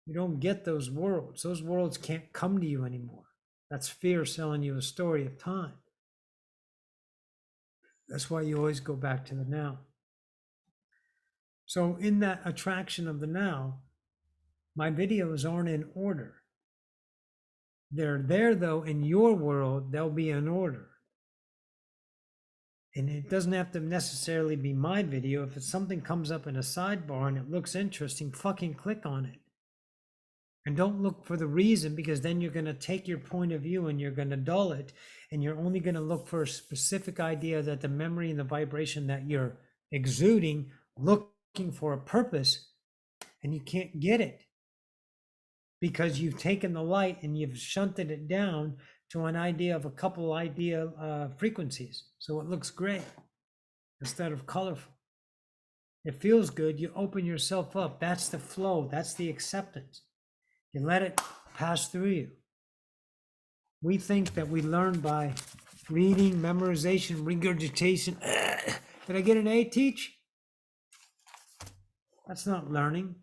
You don't get those worlds. Those worlds can't come to you anymore. That's fear selling you a story of time. That's why you always go back to the now. So in that attraction of the now, my videos aren't in order. They're there though, in your world, they'll be in order. And it doesn't have to necessarily be my video. If it's something comes up in a sidebar and it looks interesting, fucking click on it. And don't look for the reason, because then you're going to take your point of view and you're going to dull it. And you're only going to look for a specific idea that the memory and the vibration that you're exuding, looking for a purpose, and you can't get it. Because you've taken the light and you've shunted it down to an idea of a couple idea frequencies. So it looks gray instead of colorful. It feels good. You open yourself up. That's the flow. That's the acceptance. You let it pass through you. We think that we learn by reading, memorization, regurgitation. Did I get an A, teach? That's not learning.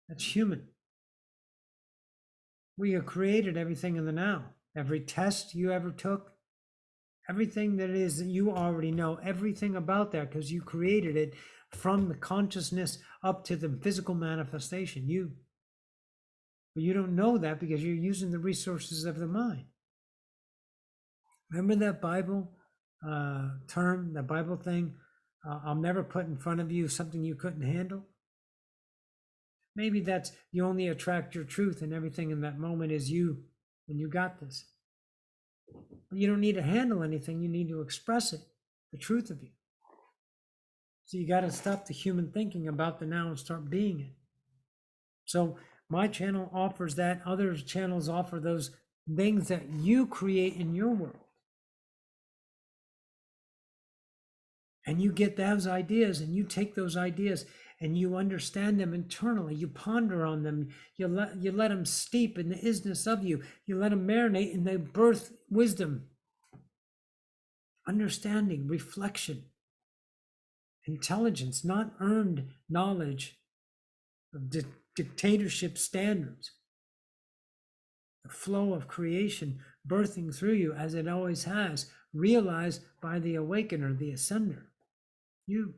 That's human. We have created everything in the now. Every test you ever took, everything that is that you already know, everything about that, because you created it from the consciousness up to the physical manifestation, you. But you don't know that because you're using the resources of the mind. Remember that Bible term, that Bible thing, I'll never put in front of you something you couldn't handle? Maybe that's, you only attract your truth, and everything in that moment is you, and you got this. But you don't need to handle anything, you need to express it, the truth of you. So you got to stop the human thinking about the now and start being it. So my channel offers that, other channels offer those things that you create in your world. And you get those ideas, and you take those ideas and you understand them internally. You ponder on them. You let them steep in the isness of you. You let them marinate, and they birth wisdom, understanding, reflection, intelligence, not earned knowledge of dictatorship standards. The flow of creation birthing through you as it always has, realized by the awakener, the ascender, you.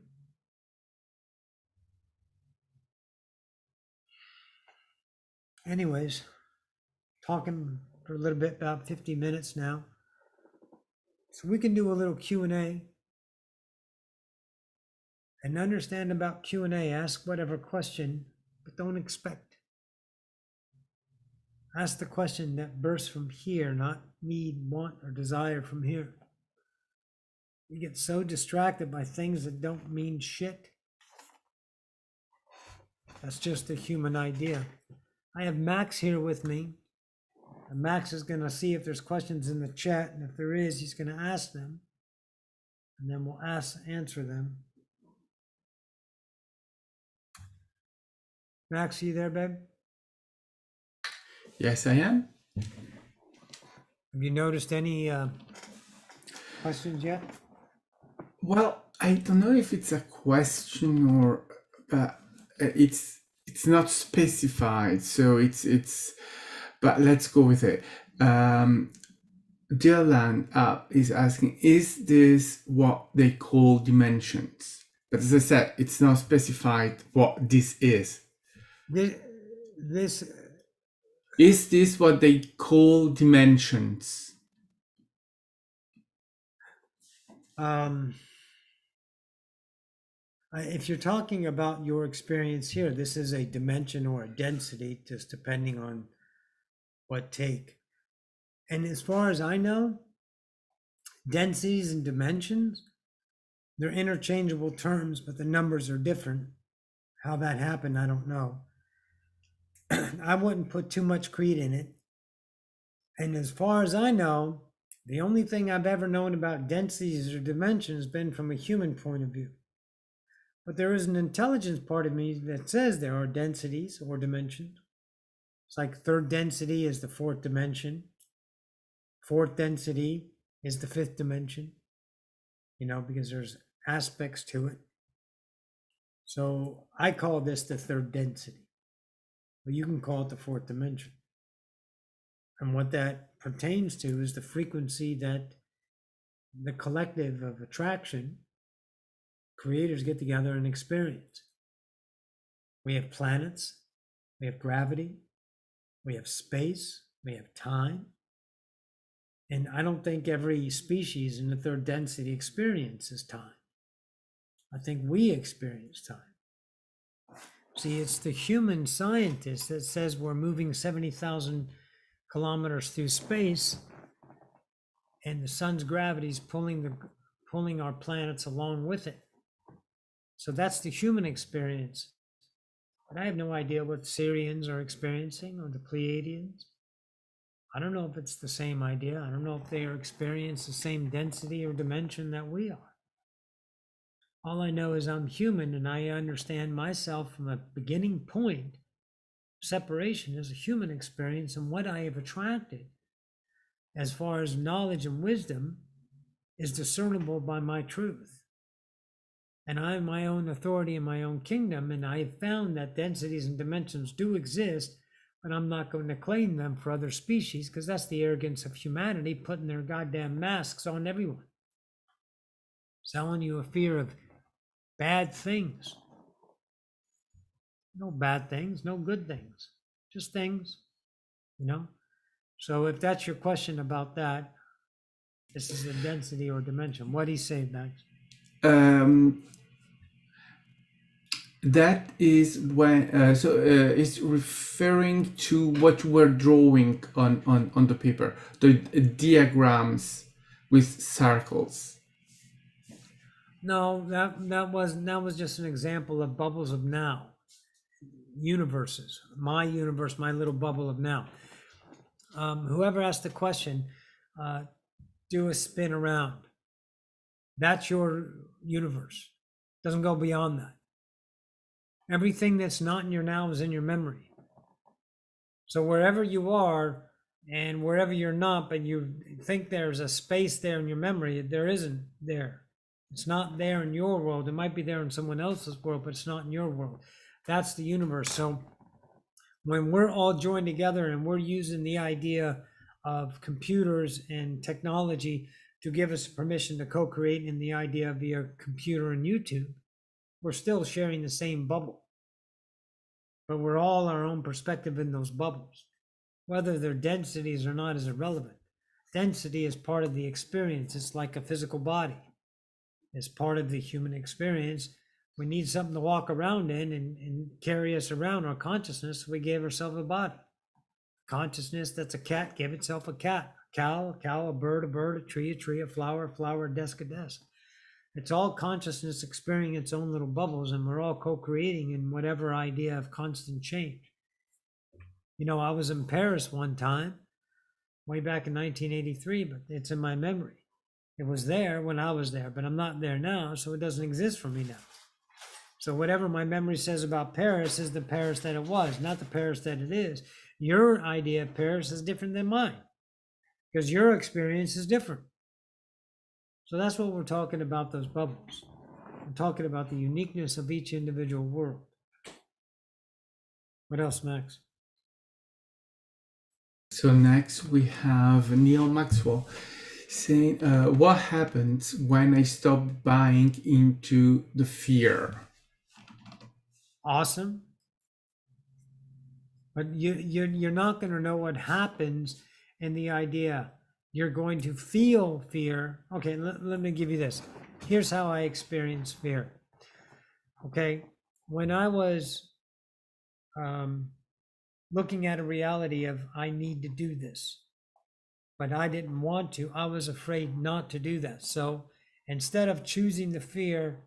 Anyways, talking for a little bit, about 50 minutes now. So we can do a little Q&A. And understand about Q&A, ask whatever question, but don't expect. Ask the question that bursts from here, not need, want, or desire from here. You get so distracted by things that don't mean shit. That's just a human idea. I have Max here with me. And Max is going to see if there's questions in the chat, and if there is, he's going to ask them. And then we'll answer them. Max, are you there, babe? Yes, I am. Have you noticed any questions yet? Well, I don't know if it's a question or, but it's not specified. So it's. But let's go with it. Dylan is asking, is this what they call dimensions? But as I said, it's not specified what this is. This Is this what they call dimensions? If you're talking about your experience here, this is a dimension or a density, just depending on what take. And as far as I know, densities and dimensions, they're interchangeable terms, but the numbers are different. How that happened, I don't know. I wouldn't put too much creed in it. And as far as I know, the only thing I've ever known about densities or dimensions has been from a human point of view. But there is an intelligence part of me that says there are densities or dimensions. It's like third density is the fourth dimension. Fourth density is the fifth dimension, because there's aspects to it. So I call this the third density, but you can call it the fourth dimension. And what that pertains to is the frequency that the collective of attraction creators get together and experience. We have planets, we have gravity, we have space, we have time. And I don't think every species in the third density experiences time. I think we experience time. See, it's the human scientist that says we're moving 70,000 kilometers through space, and the sun's gravity is pulling our planets along with it. So that's the human experience. But I have no idea what Syrians are experiencing or the Pleiadians. I don't know if it's the same idea. I don't know if they are experiencing the same density or dimension that we are. All I know is I'm human, and I understand myself from a beginning point. Separation is a human experience, and what I have attracted as far as knowledge and wisdom is discernible by my truth. And I am my own authority in my own kingdom, and I have found that densities and dimensions do exist, but I'm not going to claim them for other species, because that's the arrogance of humanity putting their goddamn masks on everyone. Selling you a fear of bad things. No bad things, no good things, just things, So if that's your question about that, this is a density or dimension. What do you say, Max? That is when it's referring to what you were drawing on the paper, the diagrams with circles. No, that was just an example of bubbles of now, universes. My universe, my little bubble of now. Whoever asked the question, do a spin around. That's your universe. Doesn't go beyond that. Everything that's not in your now is in your memory. So wherever you are and wherever you're not, but you think there's a space there in your memory, there isn't there. It's not there in your world. It might be there in someone else's world, but it's not in your world. That's the universe. So when we're all joined together and we're using the idea of computers and technology to give us permission to co-create in the idea via computer and YouTube, we're still sharing the same bubble. But we're all our own perspective in those bubbles. Whether they're densities or not is irrelevant. Density is part of the experience. It's like a physical body. It's part of the human experience. We need something to walk around in and carry us around our consciousness. So we gave ourselves a body. Consciousness that's a cat gave itself a cat. A cow, a bird, a tree, a flower, a desk, a desk. It's all consciousness experiencing its own little bubbles, and we're all co-creating in whatever idea of constant change. I was in Paris one time, way back in 1983, but it's in my memory. It was there when I was there, but I'm not there now, so it doesn't exist for me now. So whatever my memory says about Paris is the Paris that it was, not the Paris that it is. Your idea of Paris is different than mine, because your experience is different. So that's what we're talking about, those bubbles. We're talking about the uniqueness of each individual world. What else, Max? So next we have Neil Maxwell saying, what happens when I stop buying into the fear? Awesome. But you're not going to know what happens in the idea. You're going to feel fear. Okay, let me give you this. Here's how I experience fear. Okay, when I was looking at a reality of I need to do this, but I didn't want to, I was afraid not to do that. So instead of choosing the fear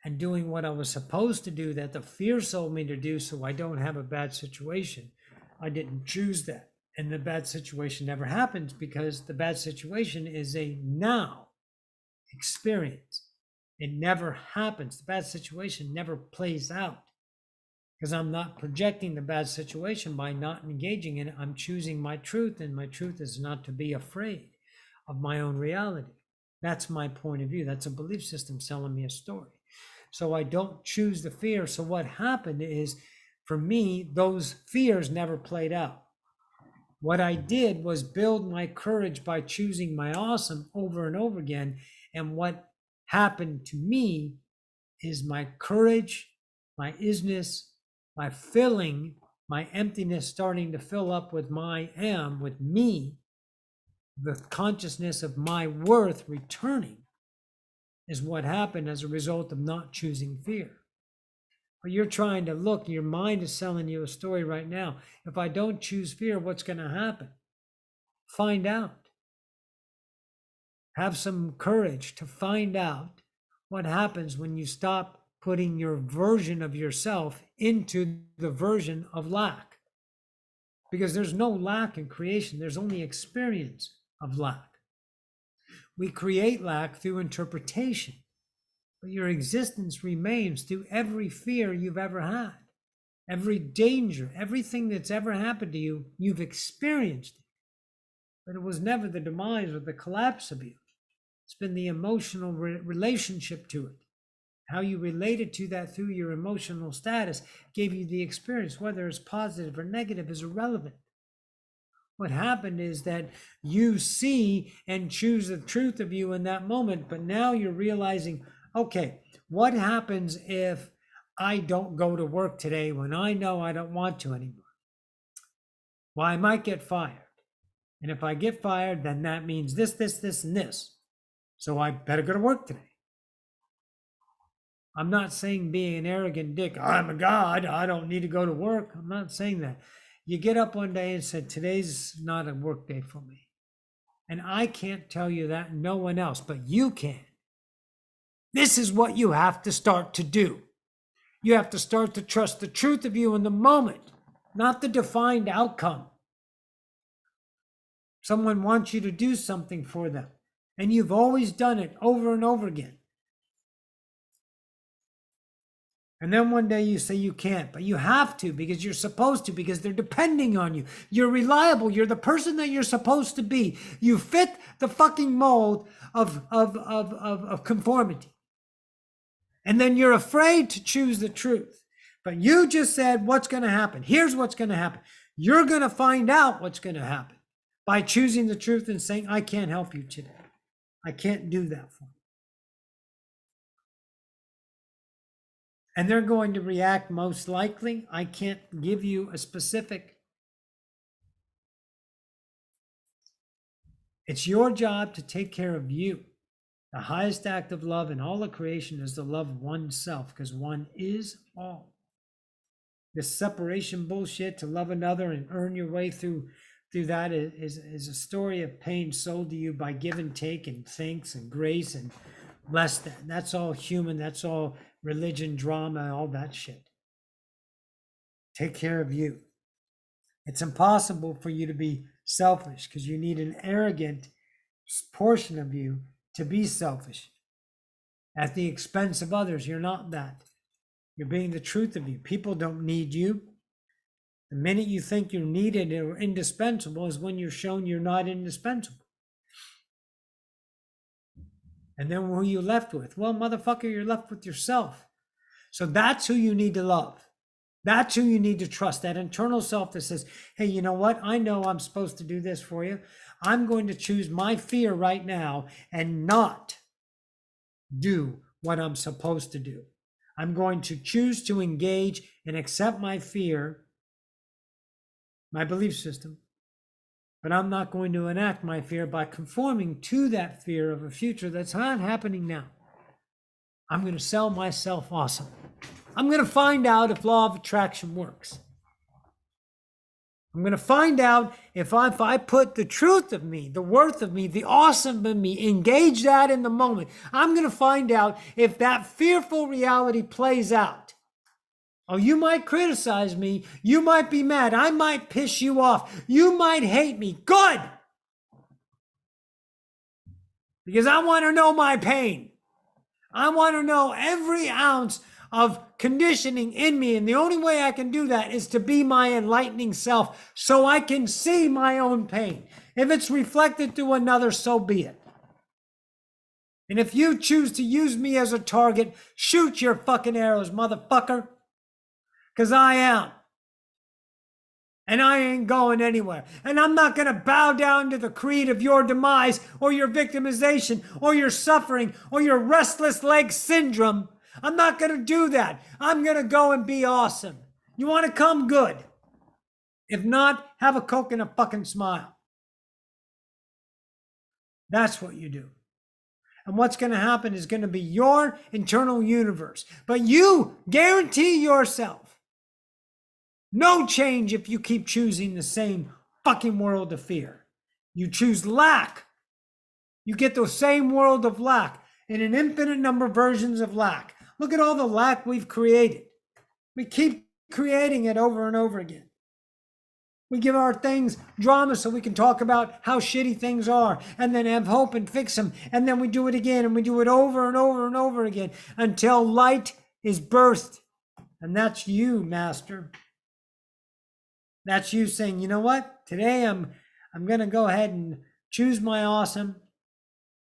and doing what I was supposed to do that the fear told me to do so I don't have a bad situation, I didn't choose that. And the bad situation never happens because the bad situation is a now experience. It never happens. The bad situation never plays out because I'm not projecting the bad situation by not engaging in it. I'm choosing my truth, and my truth is not to be afraid. of my own reality. That's my point of view. That's a belief system selling me a story. So I don't choose the fear. So what happened is, for me, those fears never played out. What I did was build my courage by choosing my awesome over and over again. And what happened to me is my courage, my isness, my filling, my emptiness starting to fill up with my am, with me, the consciousness of my worth returning is what happened as a result of not choosing fear. But you're trying to look, your mind is selling you a story right now. If I don't choose fear, what's going to happen? Find out. Have some courage to find out what happens when you stop putting your version of yourself into the version of lack. Because there's no lack in creation, there's only experience of lack. We create lack through interpretation, but your existence remains through every fear you've ever had, every danger, everything that's ever happened to you, you've experienced it. But it was never the demise or the collapse of you. It's been the emotional relationship to it. How you related to that through your emotional status gave you the experience. Whether it's positive or negative is irrelevant. What happened is that you see and choose the truth of you in that moment, but now you're realizing, okay, what happens if I don't go to work today when I know I don't want to anymore? Well, I might get fired. And if I get fired, then that means this, and this. So I better go to work today. I'm not saying being an arrogant dick, I'm a god, I don't need to go to work. I'm not saying that. You get up one day and said, today's not a work day for me. And I can't tell you that, no one else, but you can. This is what you have to start to do. You have to start to trust the truth of you in the moment, not the defined outcome. Someone wants you to do something for them, and you've always done it over and over again. And then one day you say you can't, but you have to because you're supposed to, because they're depending on you. You're reliable. You're the person that you're supposed to be. You fit the fucking mold of conformity. And then you're afraid to choose the truth. But you just said, what's going to happen? Here's what's going to happen. You're going to find out what's going to happen by choosing the truth and saying, I can't help you today. I can't do that for you. And they're going to react most likely. I can't give you a specific. It's your job to take care of you. The highest act of love in all of creation is to love oneself, because one is all. This separation bullshit to love another and earn your way through that is a story of pain sold to you by give and take and thanks and grace and less than. That's all human. That's all religion, drama, all that shit. Take care of you. It's impossible for you to be selfish because you need an arrogant portion of you to be selfish at the expense of others. You're not that. You're being the truth of you. People don't need you. The minute you think you're needed or indispensable is when you're shown you're not indispensable. And then who are you left with? Well, motherfucker, you're left with yourself. So that's who you need to love. That's who you need to trust. That internal self that says, hey, you know what? I know I'm supposed to do this for you. I'm going to choose my fear right now and not do what I'm supposed to do. I'm going to choose to engage and accept my fear, my belief system, but I'm not going to enact my fear by conforming to that fear of a future that's not happening now. I'm going to sell myself awesome. I'm going to find out if law of attraction works. I'm going to find out if I put the truth of me, the worth of me, the awesome in me, engage that in the moment. I'm going to find out if that fearful reality plays out. Oh, you might criticize me. You might be mad. I might piss you off. You might hate me. Good. Because I want to know my pain. I want to know every ounce of conditioning in me. And the only way I can do that is to be my enlightening self so I can see my own pain. If it's reflected through another, so be it. And if you choose to use me as a target, shoot your fucking arrows, motherfucker. Because I am. And I ain't going anywhere. And I'm not going to bow down to the creed of your demise or your victimization or your suffering or your restless leg syndrome. I'm not going to do that. I'm going to go and be awesome. You want to come? Good. If not, have a Coke and a fucking smile. That's what you do. And what's going to happen is going to be your internal universe. But you guarantee yourself no change if you keep choosing the same fucking world of fear. You choose lack. You get the same world of lack in an infinite number of versions of lack. Look at all the lack we've created. We keep creating it over and over again. We give our things drama so we can talk about how shitty things are and then have hope and fix them. And then we do it again and we do it over and over and over again until light is birthed. And that's you, master. That's you saying, you know what? Today I'm going to go ahead and choose my awesome,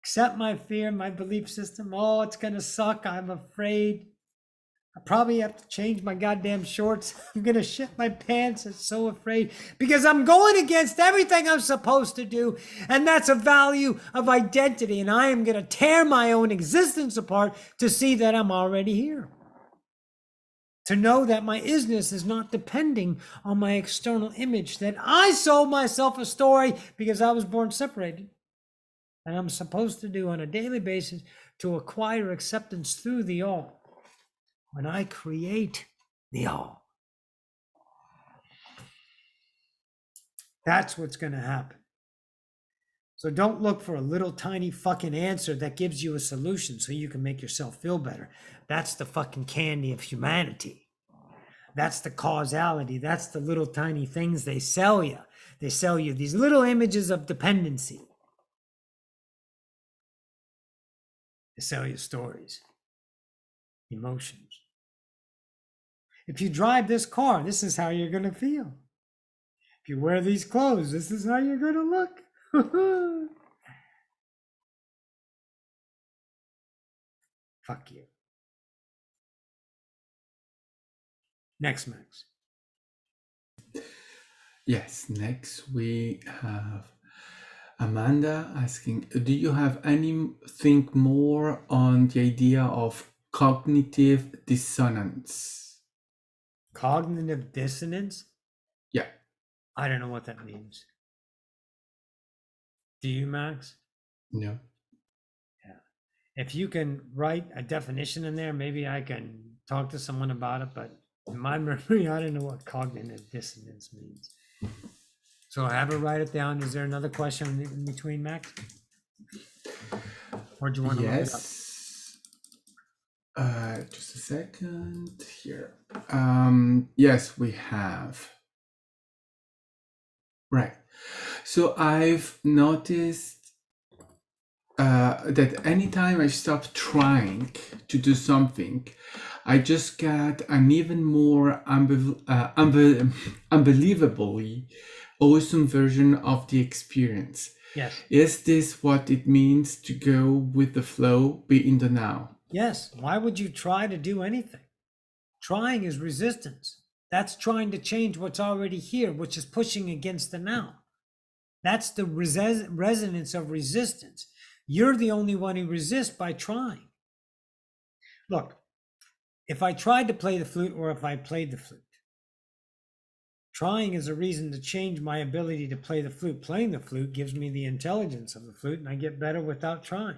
accept my fear, my belief system. Oh, it's going to suck. I'm afraid. I probably have to change my goddamn shorts. I'm going to shit my pants. I'm so afraid because I'm going against everything I'm supposed to do. And that's a value of identity. And I am going to tear my own existence apart to see that I'm already here. To know that my isness is not depending on my external image, that I sold myself a story because I was born separated. And I'm supposed to do on a daily basis to acquire acceptance through the all. When I create the all. That's what's going to happen. So don't look for a little tiny fucking answer that gives you a solution so you can make yourself feel better. That's the fucking candy of humanity. That's the causality. That's the little tiny things they sell you. They sell you these little images of dependency. They sell you stories, emotions. If you drive this car, this is how you're going to feel. If you wear these clothes, this is how you're going to look. Fuck you. Next, Max. Yes, next we have Amanda asking, do you have anything more on the idea of cognitive dissonance? Cognitive dissonance? Yeah. I don't know what that means. Do you, Max? No. Yeah. If you can write a definition in there, maybe I can talk to someone about it, but in my memory, I don't know what cognitive dissonance means. So have her write it down. Is there another question in between, Max? Or do you want to look it up? Yes. Just a second here. Yes, we have. Right. So I've noticed that anytime I stop trying to do something, I just get an even more unbelievably awesome version of the experience. Yes. Is this what it means to go with the flow, be in the now? Yes. Why would you try to do anything? Trying is resistance. That's trying to change what's already here, which is pushing against the now. That's the resonance of resistance. You're the only one who resists by trying. Look, if I tried to play the flute or if I played the flute, trying is a reason to change my ability to play the flute. Playing the flute gives me the intelligence of the flute and I get better without trying.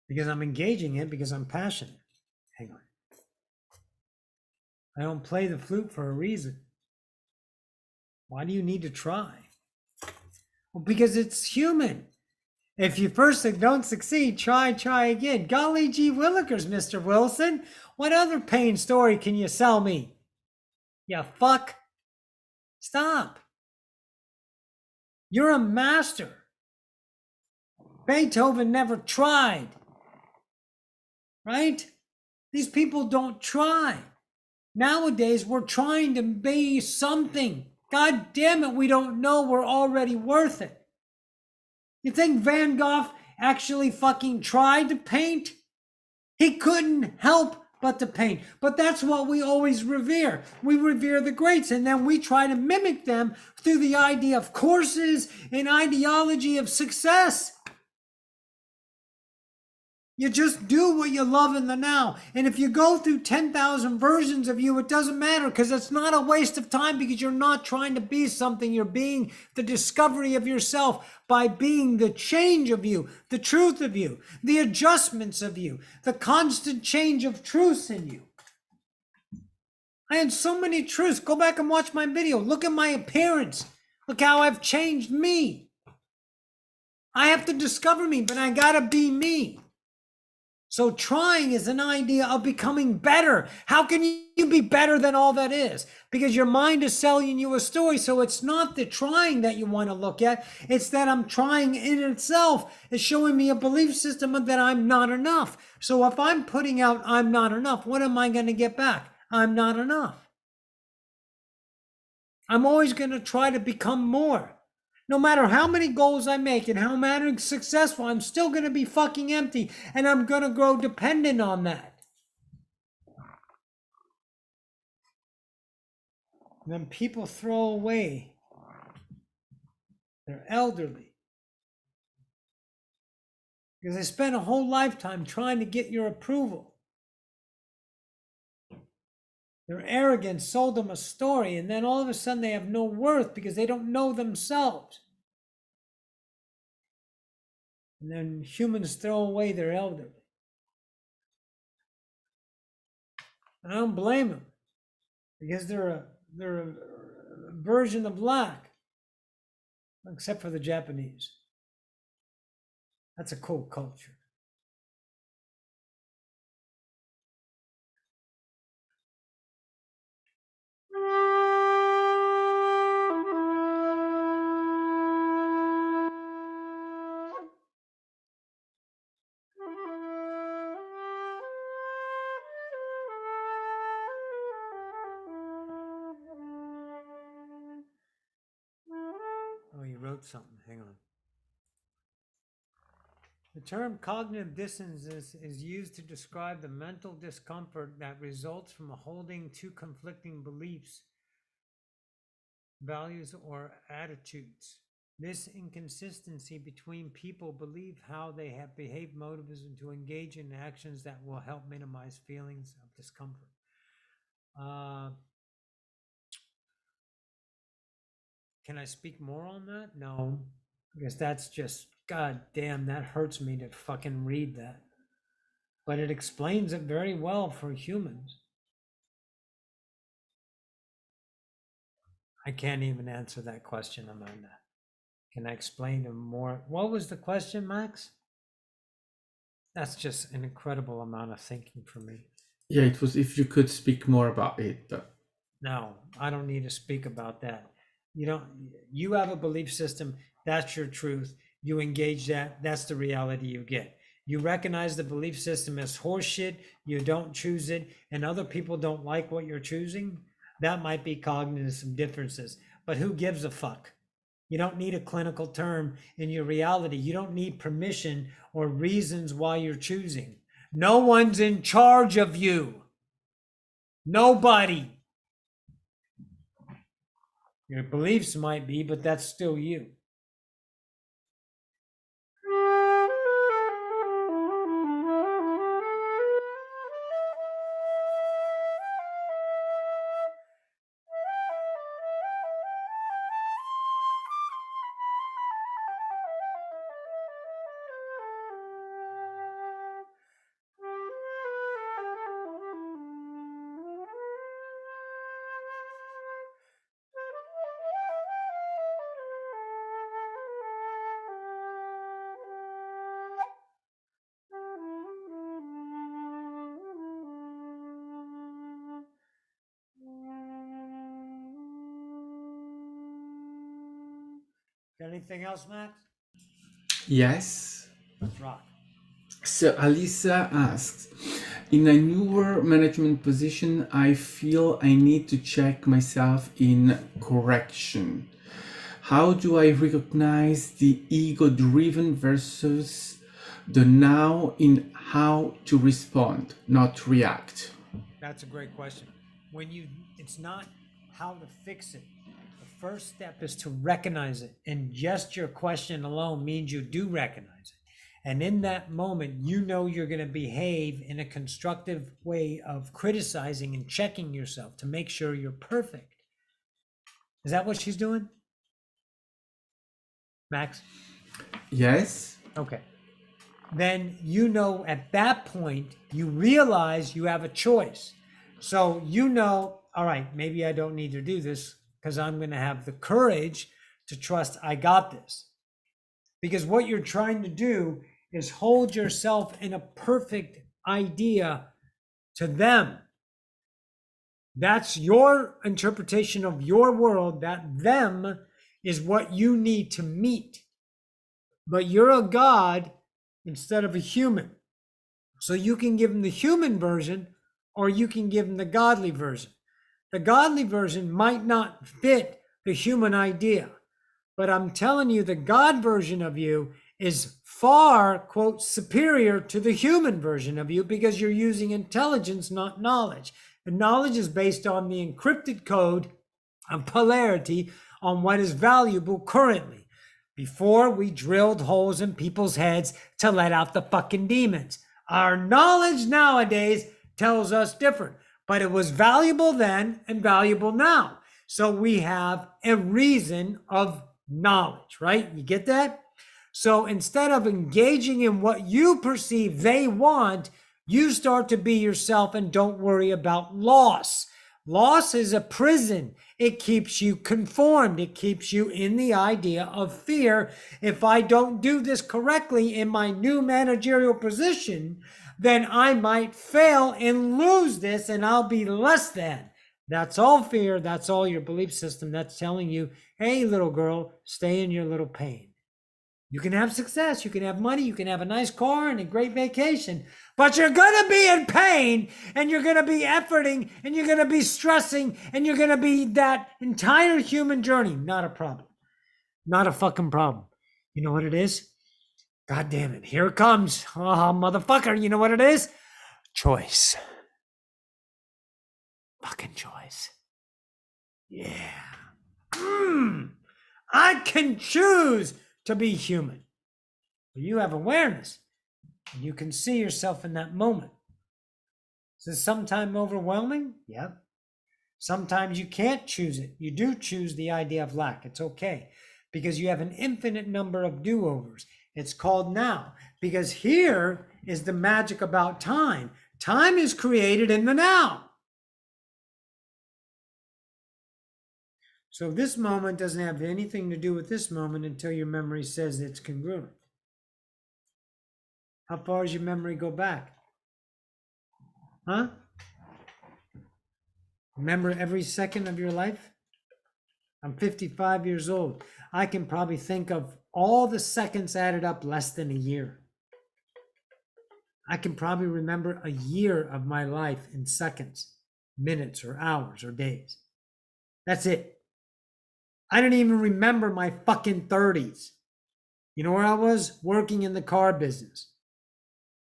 Because I'm engaging it, because I'm passionate. Hang on. I don't play the flute for a reason. Why do you need to try? Well, because it's human. If you first don't succeed, try again. Golly gee willikers, Mr. Wilson. What other pain story can you sell me? You fuck. Stop. You're a master. Beethoven never tried. Right? These people don't try. Nowadays, we're trying to be something. God damn it, we don't know we're already worth it. You think Van Gogh actually fucking tried to paint? He couldn't help but to paint. But that's what we always revere. We revere the greats, and then we try to mimic them through the idea of courses and ideology of success. You just do what you love in the now. And if you go through 10,000 versions of you, it doesn't matter, because it's not a waste of time, because you're not trying to be something. You're being the discovery of yourself by being the change of you, the truth of you, the adjustments of you, the constant change of truths in you. I had so many truths. Go back and watch my video. Look at my appearance. Look how I've changed me. I have to discover me, but I gotta be me. So trying is an idea of becoming better. How can you be better than all that is? Because your mind is selling you a story. So it's not the trying that you want to look at. It's that I'm trying in itself is showing me a belief system that I'm not enough. So if I'm putting out I'm not enough, what am I going to get back? I'm not enough. I'm always going to try to become more. No matter how many goals I make and how many successful, I'm still going to be fucking empty, and I'm going to grow dependent on that. And then people throw away their elderly because they spent a whole lifetime trying to get your approval. Their arrogance sold them a story, and then all of a sudden they have no worth because they don't know themselves. And then humans throw away their elderly. And I don't blame them, because they're a version of lack, except for the Japanese. That's a cool culture. Oh, you wrote something. Hang on. The term cognitive dissonance is used to describe the mental discomfort that results from holding two conflicting beliefs, values, or attitudes. This inconsistency between people believe how they have behaved motives and to engage in actions that will help minimize feelings of discomfort. Can I speak more on that? No, because that's just, god damn, that hurts me to fucking read that. But it explains it very well for humans. I can't even answer that question, Amanda. Can I explain it more? What was the question, Max? That's just an incredible amount of thinking for me. Yeah, it was if you could speak more about it, but No, I don't need to speak about that. You have a belief system, that's your truth. You engage that, that's the reality you get. You recognize the belief system as horseshit, you don't choose it, and other people don't like what you're choosing. That might be cognitive differences, but who gives a fuck? You don't need a clinical term in your reality. You don't need permission or reasons why you're choosing. No one's in charge of you. Nobody. Your beliefs might be, but that's still you. Anything else, Max? yes. Let's rock. So Alisa asks, in a newer management position, I feel I need to check myself in correction. How do I recognize the ego driven versus the now in how to respond, not react? That's a great question. It's not how to fix it. The first step is to recognize it. And just your question alone means you do recognize it. And in that moment, you know you're going to behave in a constructive way of criticizing and checking yourself to make sure you're perfect. Is that what she's doing? Max? Yes? Okay. Then you know at that point, you realize you have a choice. So you know, all right, maybe I don't need to do this because I'm going to have the courage to trust I got this. Because what you're trying to do is hold yourself in a perfect idea to them. That's your interpretation of your world. That them is what you need to meet. But you're a God instead of a human. So you can give them the human version or you can give them the godly version. The godly version might not fit the human idea, but I'm telling you, the God version of you is far, quote, superior to the human version of you because you're using intelligence, not knowledge. And knowledge is based on the encrypted code of polarity on what is valuable currently. Before we drilled holes in people's heads to let out the fucking demons. Our knowledge nowadays tells us different, but it was valuable then and valuable now. So we have a reason of knowledge, right? You get that? So instead of engaging in what you perceive they want, you start to be yourself and don't worry about loss. Loss is a prison. It keeps you conformed. It keeps you in the idea of fear. If I don't do this correctly in my new managerial position, then I might fail and lose this and I'll be less than. That's all fear. That's all your belief system. That's telling you, hey, little girl, stay in your little pain. You can have success, you can have money, you can have a nice car and a great vacation, but you're going to be in pain and you're going to be efforting and you're going to be stressing and you're going to be that entire human journey. Not a problem. Not a fucking problem. You know what it is? God damn it. Here it comes. Oh, motherfucker. You know what it is? Choice. Fucking choice. Yeah. I can choose to be human. You have awareness. And you can see yourself in that moment. Is this sometimes overwhelming? Yep. Sometimes you can't choose it. You do choose the idea of lack. It's okay. Because you have an infinite number of do-overs. It's called now. Because here is the magic about time. Time is created in the now. So this moment doesn't have anything to do with this moment until your memory says it's congruent. How far does your memory go back? Huh? Remember every second of your life? I'm 55 years old. I can probably think of all the seconds added up less than a year. I can probably remember a year of my life in seconds, minutes, or hours, or days. That's it. I don't even remember my fucking 30s. You know where I was? Working in the car business.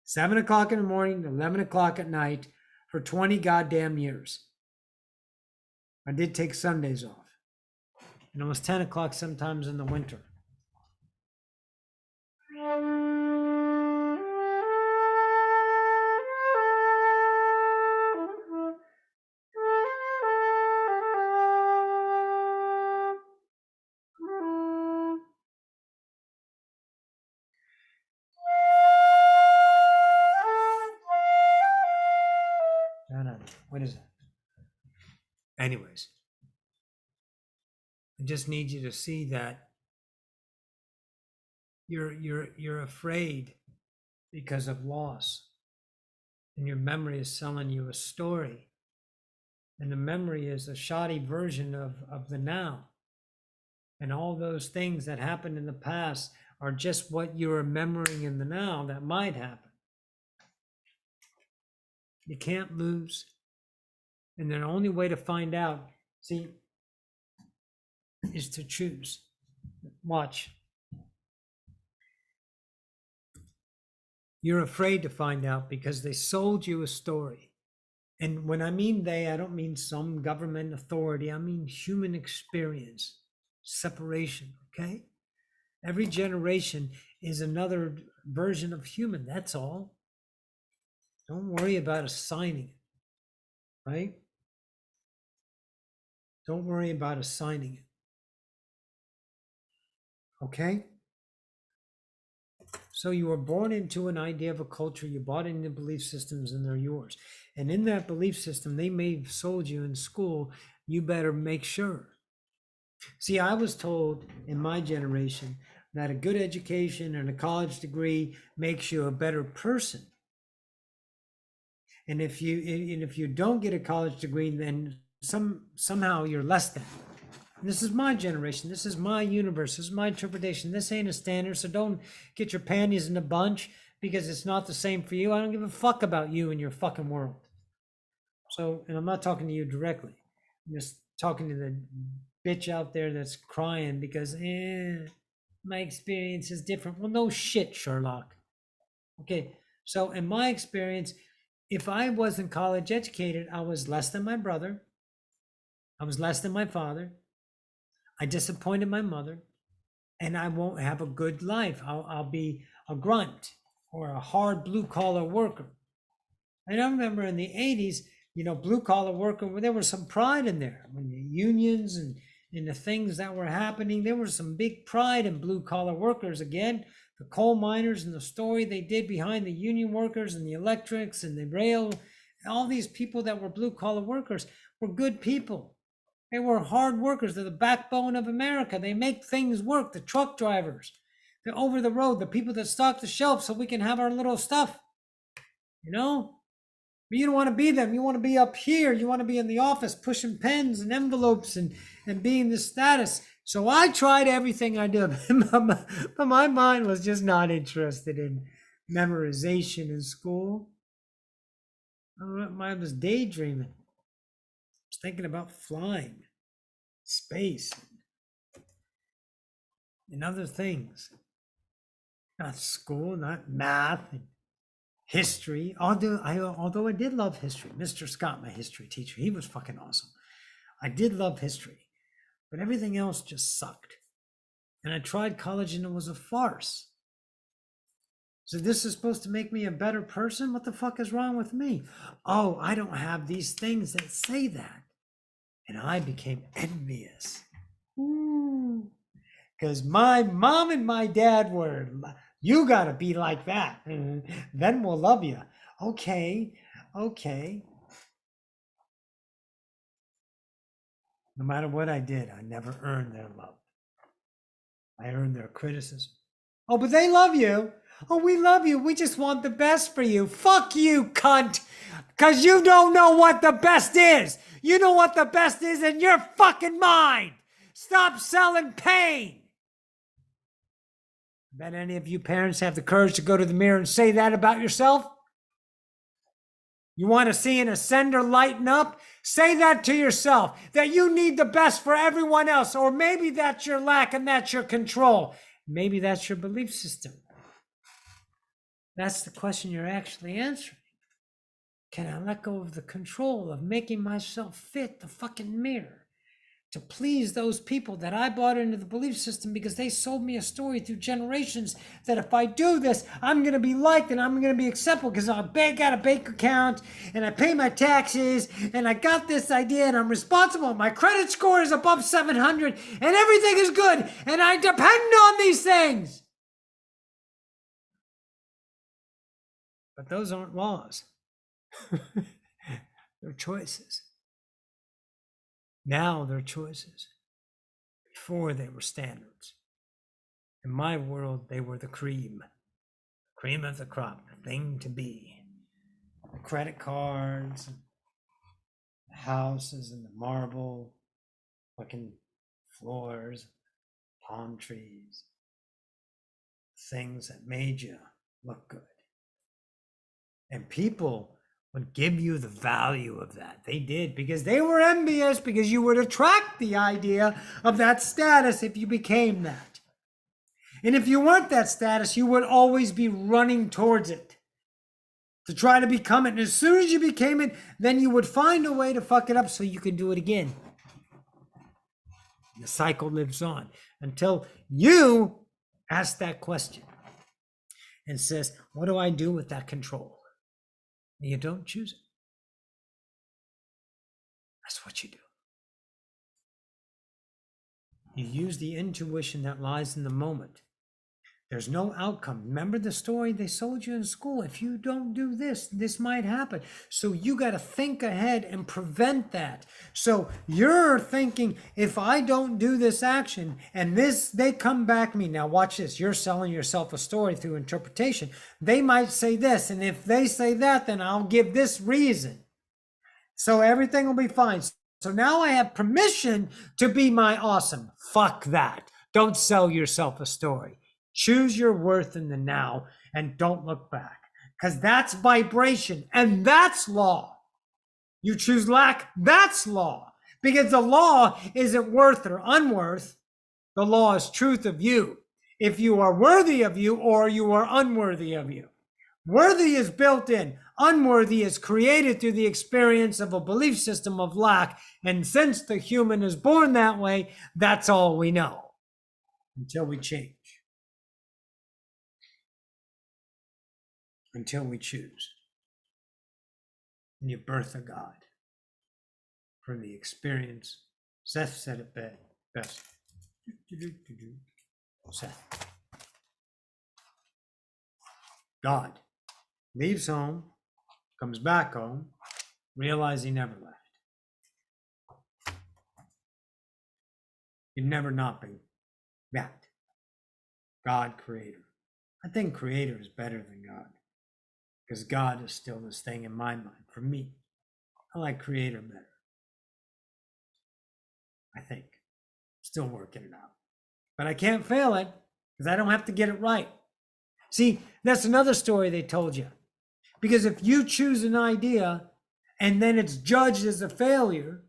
7 o'clock in the morning to 11 o'clock at night for 20 goddamn years. I did take Sundays off. And it was 10 o'clock sometimes in the winter. No. What is that? Anyways, I just need you to see that you're afraid because of loss. And your memory is telling you a story. And the memory is a shoddy version of the now. And all those things that happened in the past are just what you're remembering in the now that might happen. You can't lose. And the only way to find out, see, is to choose. Watch. You're afraid to find out because they sold you a story. And when I mean they, I don't mean some government authority. I mean human experience, separation, okay? Every generation is another version of human. That's all. Don't worry about assigning it, right? Don't worry about assigning it, okay? So you were born into an idea of a culture, you bought into belief systems, and they're yours. And in that belief system, they may have sold you in school, you better make sure. See, I was told in my generation that a good education and a college degree makes you a better person. And if you don't get a college degree, then somehow you're less than. And this is my generation. This is my universe. This is my interpretation. This ain't a standard. So don't get your panties in a bunch because it's not the same for you. I don't give a fuck about you and your fucking world. So, and I'm not talking to you directly. I'm just talking to the bitch out there that's crying because my experience is different. Well, no shit, Sherlock. Okay. So in my experience, if I wasn't college educated, I was less than my brother. I was less than my father. I disappointed my mother, and I won't have a good life. I'll be a grunt or a hard blue collar worker. And I remember in the 80s, blue collar worker, there was some pride in there. When the unions and in the things that were happening, there was some big pride in blue collar workers. Again, the coal miners and the story they did behind the union workers and the electrics and the rail, all these people that were blue collar workers were good people. They were hard workers. They're the backbone of America. They make things work. The truck drivers, the over the road, the people that stock the shelves so we can have our little stuff. But you don't want to be them. You want to be up here. You want to be in the office pushing pens and envelopes and being the status. So I tried everything I did, but my mind was just not interested in memorization in school. I was daydreaming. I was thinking about flying, space, and other things. Not school, not math, and history. Although I did love history. Mr. Scott, my history teacher, he was fucking awesome. I did love history, but everything else just sucked. And I tried college and it was a farce. So this is supposed to make me a better person? What the fuck is wrong with me? Oh, I don't have these things that say that. And I became envious. Because my mom and my dad were, you got to be like that. Then we'll love you. Okay. No matter what I did, I never earned their love. I earned their criticism. Oh, but they love you. Oh, we love you. We just want the best for you. Fuck you, cunt. Because you don't know what the best is. You know what the best is in your fucking mind. Stop selling pain. Bet any of you parents have the courage to go to the mirror and say that about yourself? You want to see an ascender lighten up? Say that to yourself, that you need the best for everyone else, or maybe that's your lack and that's your control. Maybe that's your belief system. That's the question you're actually answering. Can I let go of the control of making myself fit the fucking mirror to please those people that I bought into the belief system because they sold me a story through generations that if I do this, I'm going to be liked and I'm going to be acceptable because I got a bank account and I pay my taxes and I got this idea and I'm responsible. My credit score is above 700 and everything is good and I depend on these things. But those aren't laws. They're choices. Now they're choices. Before they were standards. In my world, they were the cream of the crop, the thing to be. The credit cards, the houses and the marble, fucking floors, palm trees, things that made you look good. And people would give you the value of that. They did, because they were envious, because you would attract the idea of that status if you became that. And if you weren't that status, you would always be running towards it to try to become it. And as soon as you became it, then you would find a way to fuck it up so you can do it again. The cycle lives on until you ask that question and says, what do I do with that control? And you don't choose it. That's what you do. You use the intuition that lies in the moment. There's no outcome. Remember the story they sold you in school? If you don't do this, this might happen. So you got to think ahead and prevent that. So you're thinking, if I don't do this action and this, they come back to me. Now watch this. You're selling yourself a story through interpretation. They might say this, and if they say that, then I'll give this reason. So everything will be fine. So now I have permission to be my awesome. Fuck that. Don't sell yourself a story. Choose your worth in the now and don't look back, because that's vibration and that's law. You choose lack, that's law, because the law isn't worth or unworth. The law is truth of you. If you are worthy of you or you are unworthy of you. Worthy is built in. Unworthy is created through the experience of a belief system of lack. And since the human is born that way, that's all we know until we change. Until we choose. And you birth a God from the experience. Seth said it best. Seth. God leaves home, comes back home, realizes he never left. You've never not been that. God, creator. I think creator is better than God, because God is still this thing in my mind. For me, I like creator better. I think. Still working it out. But I can't fail it, because I don't have to get it right. See, that's another story they told you. Because if you choose an idea and then it's judged as a failure,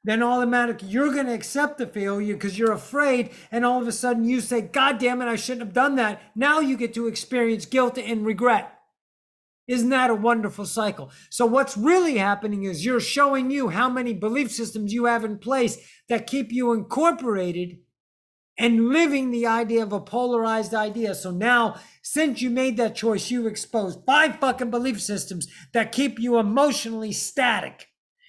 then automatically you're going to accept the failure because you're afraid. And all of a sudden you say, God damn it, I shouldn't have done that. Now you get to experience guilt and regret. Isn't that a wonderful cycle? So what's really happening is you're showing you how many belief systems you have in place that keep you incorporated and living the idea of a polarized idea. So now, since you made that choice, you exposed 5 fucking belief systems that keep you emotionally static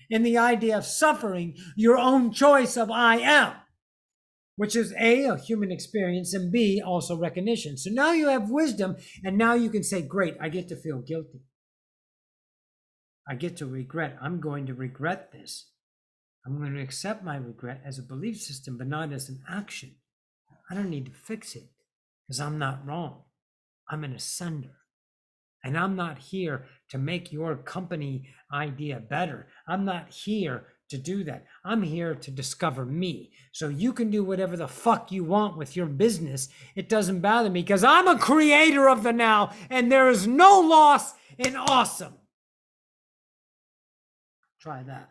in the idea of suffering your own choice of I am, which is a human experience, and B, also recognition. So now you have wisdom, and now you can say, great, I get to feel guilty. I get to regret. I'm going to regret this. I'm going to accept my regret as a belief system, but not as an action. I don't need to fix it because I'm not wrong. I'm an ascender. And I'm not here to make your company idea better. I'm not here to do that. I'm here to discover me. So you can do whatever the fuck you want with your business. It doesn't bother me because I'm a creator of the now and there is no loss in awesome. Try that.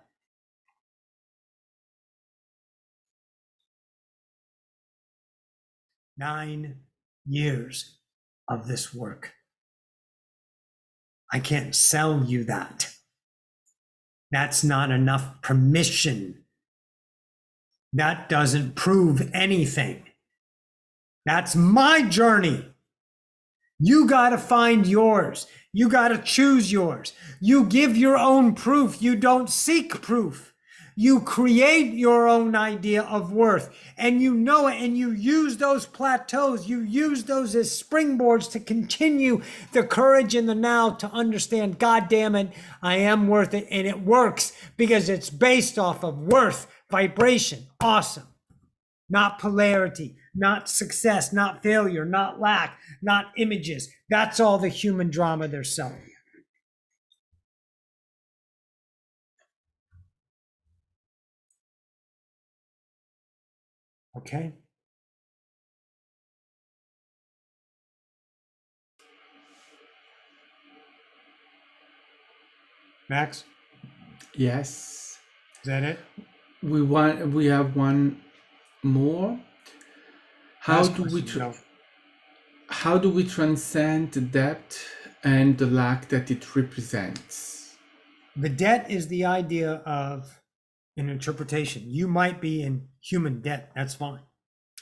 Nine years of this work. I can't sell you that. That's not enough permission. That doesn't prove anything. That's my journey. You got to find yours. You got to choose yours. You give your own proof. You don't seek proof. You create your own idea of worth, and you know it, and you use those plateaus. You use those as springboards to continue the courage in the now to understand, God damn it, I am worth it. And it works because it's based off of worth, vibration, awesome. Not polarity, not success, not failure, not lack, not images. That's all the human drama they're selling. Okay? Max, Yes. is that it? We have one more. How Last do we question, go. how do we transcend the debt and the lack that it represents? The debt is the idea of an interpretation. You might be in human debt. That's fine.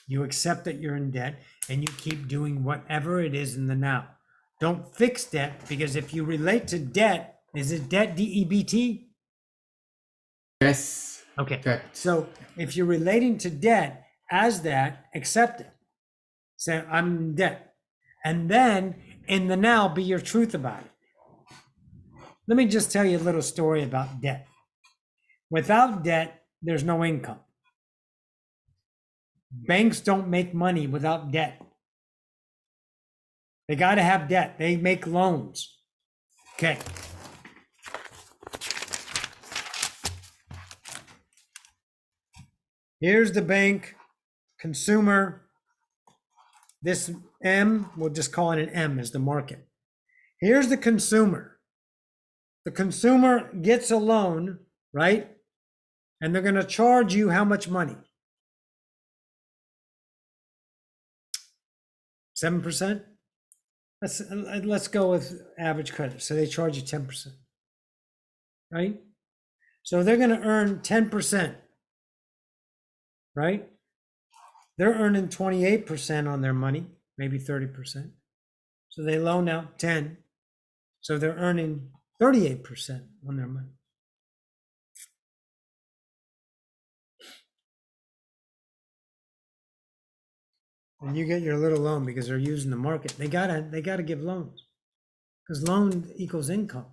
You accept that you're in debt and you keep doing whatever it is in the now. Don't fix debt, because if you relate to debt, is it debt, DEBT? Yes. Okay. Debt. So if you're relating to debt as that, accept it. Say, I'm in debt. And then in the now, be your truth about it. Let me just tell you a little story about debt. Without debt, there's no income. Banks don't make money without debt. They got to have debt. They make loans. Okay. Here's the bank, consumer. This M, we'll just call it an M, is the market. Here's the consumer. The consumer gets a loan, right? And they're going to charge you how much money? 7%? Let's go with average credit. So they charge you 10%, right? So they're going to earn 10%, right? They're earning 28% on their money, maybe 30%. So they loan out 10. So they're earning 38% on their money. And you get your little loan because they're using the market. They gotta give loans, because loan equals income.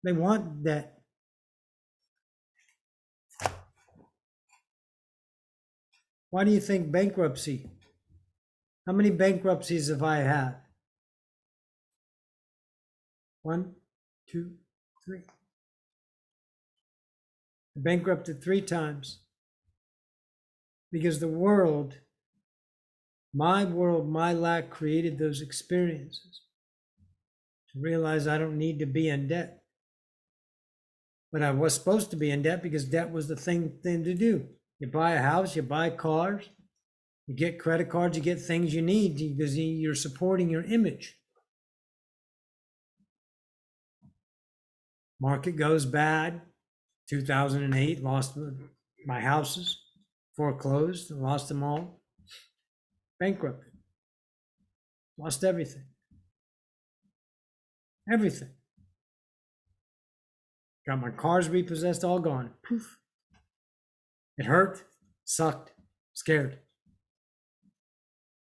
They want that. Why do you think bankruptcy? How many bankruptcies have I had? 1, 2, 3. I bankrupted 3 times because the world, my lack created those experiences to realize I don't need to be in debt. But I was supposed to be in debt because debt was the thing to do. You buy a house, you buy cars, you get credit cards, you get things you need because you're supporting your image. Market goes bad. 2008, lost my houses, foreclosed, lost them all. Bankrupted. Lost everything. Everything. Got my cars repossessed, all gone. Poof. It hurt, sucked, scared.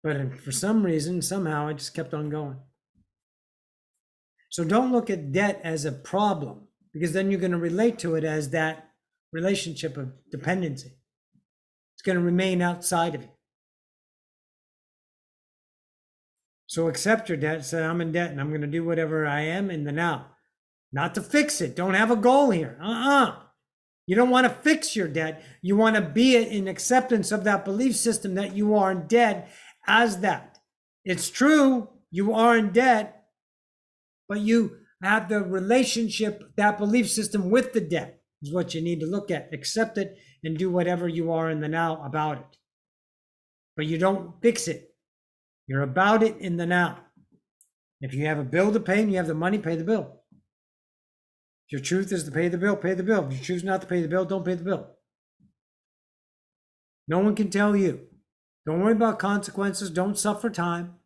But for some reason, somehow, I just kept on going. So don't look at debt as a problem, because then you're going to relate to it as that relationship of dependency. It's going to remain outside of you. So accept your debt, say, I'm in debt and I'm going to do whatever I am in the now. Not to fix it. Don't have a goal here. You don't want to fix your debt. You want to be in acceptance of that belief system that you are in debt as that. It's true, you are in debt, but you have the relationship, that belief system with the debt is what you need to look at. Accept it and do whatever you are in the now about it. But you don't fix it. You're about it in the now. If you have a bill to pay and you have the money, pay the bill. If your truth is to pay the bill, pay the bill. If you choose not to pay the bill, don't pay the bill. No one can tell you. Don't worry about consequences. Don't suffer time.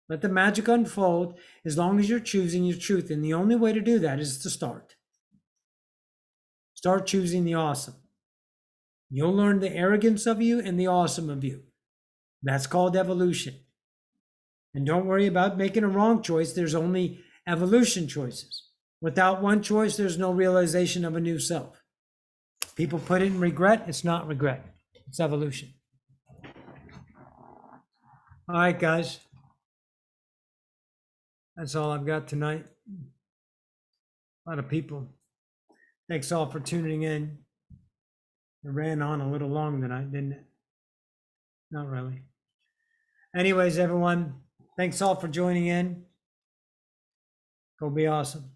Let the magic unfold as long as you're choosing your truth. And the only way to do that is to start. Start choosing the awesome. You'll learn the arrogance of you and the awesome of you. That's called evolution. And don't worry about making a wrong choice. There's only evolution choices. Without one choice, there's no realization of a new self. People put it in regret. It's not regret. It's evolution. All right, guys. That's all I've got tonight. A lot of people. Thanks all for tuning in. It ran on a little long tonight, didn't it? Not really. Anyways, everyone, thanks all for joining in. Go be awesome.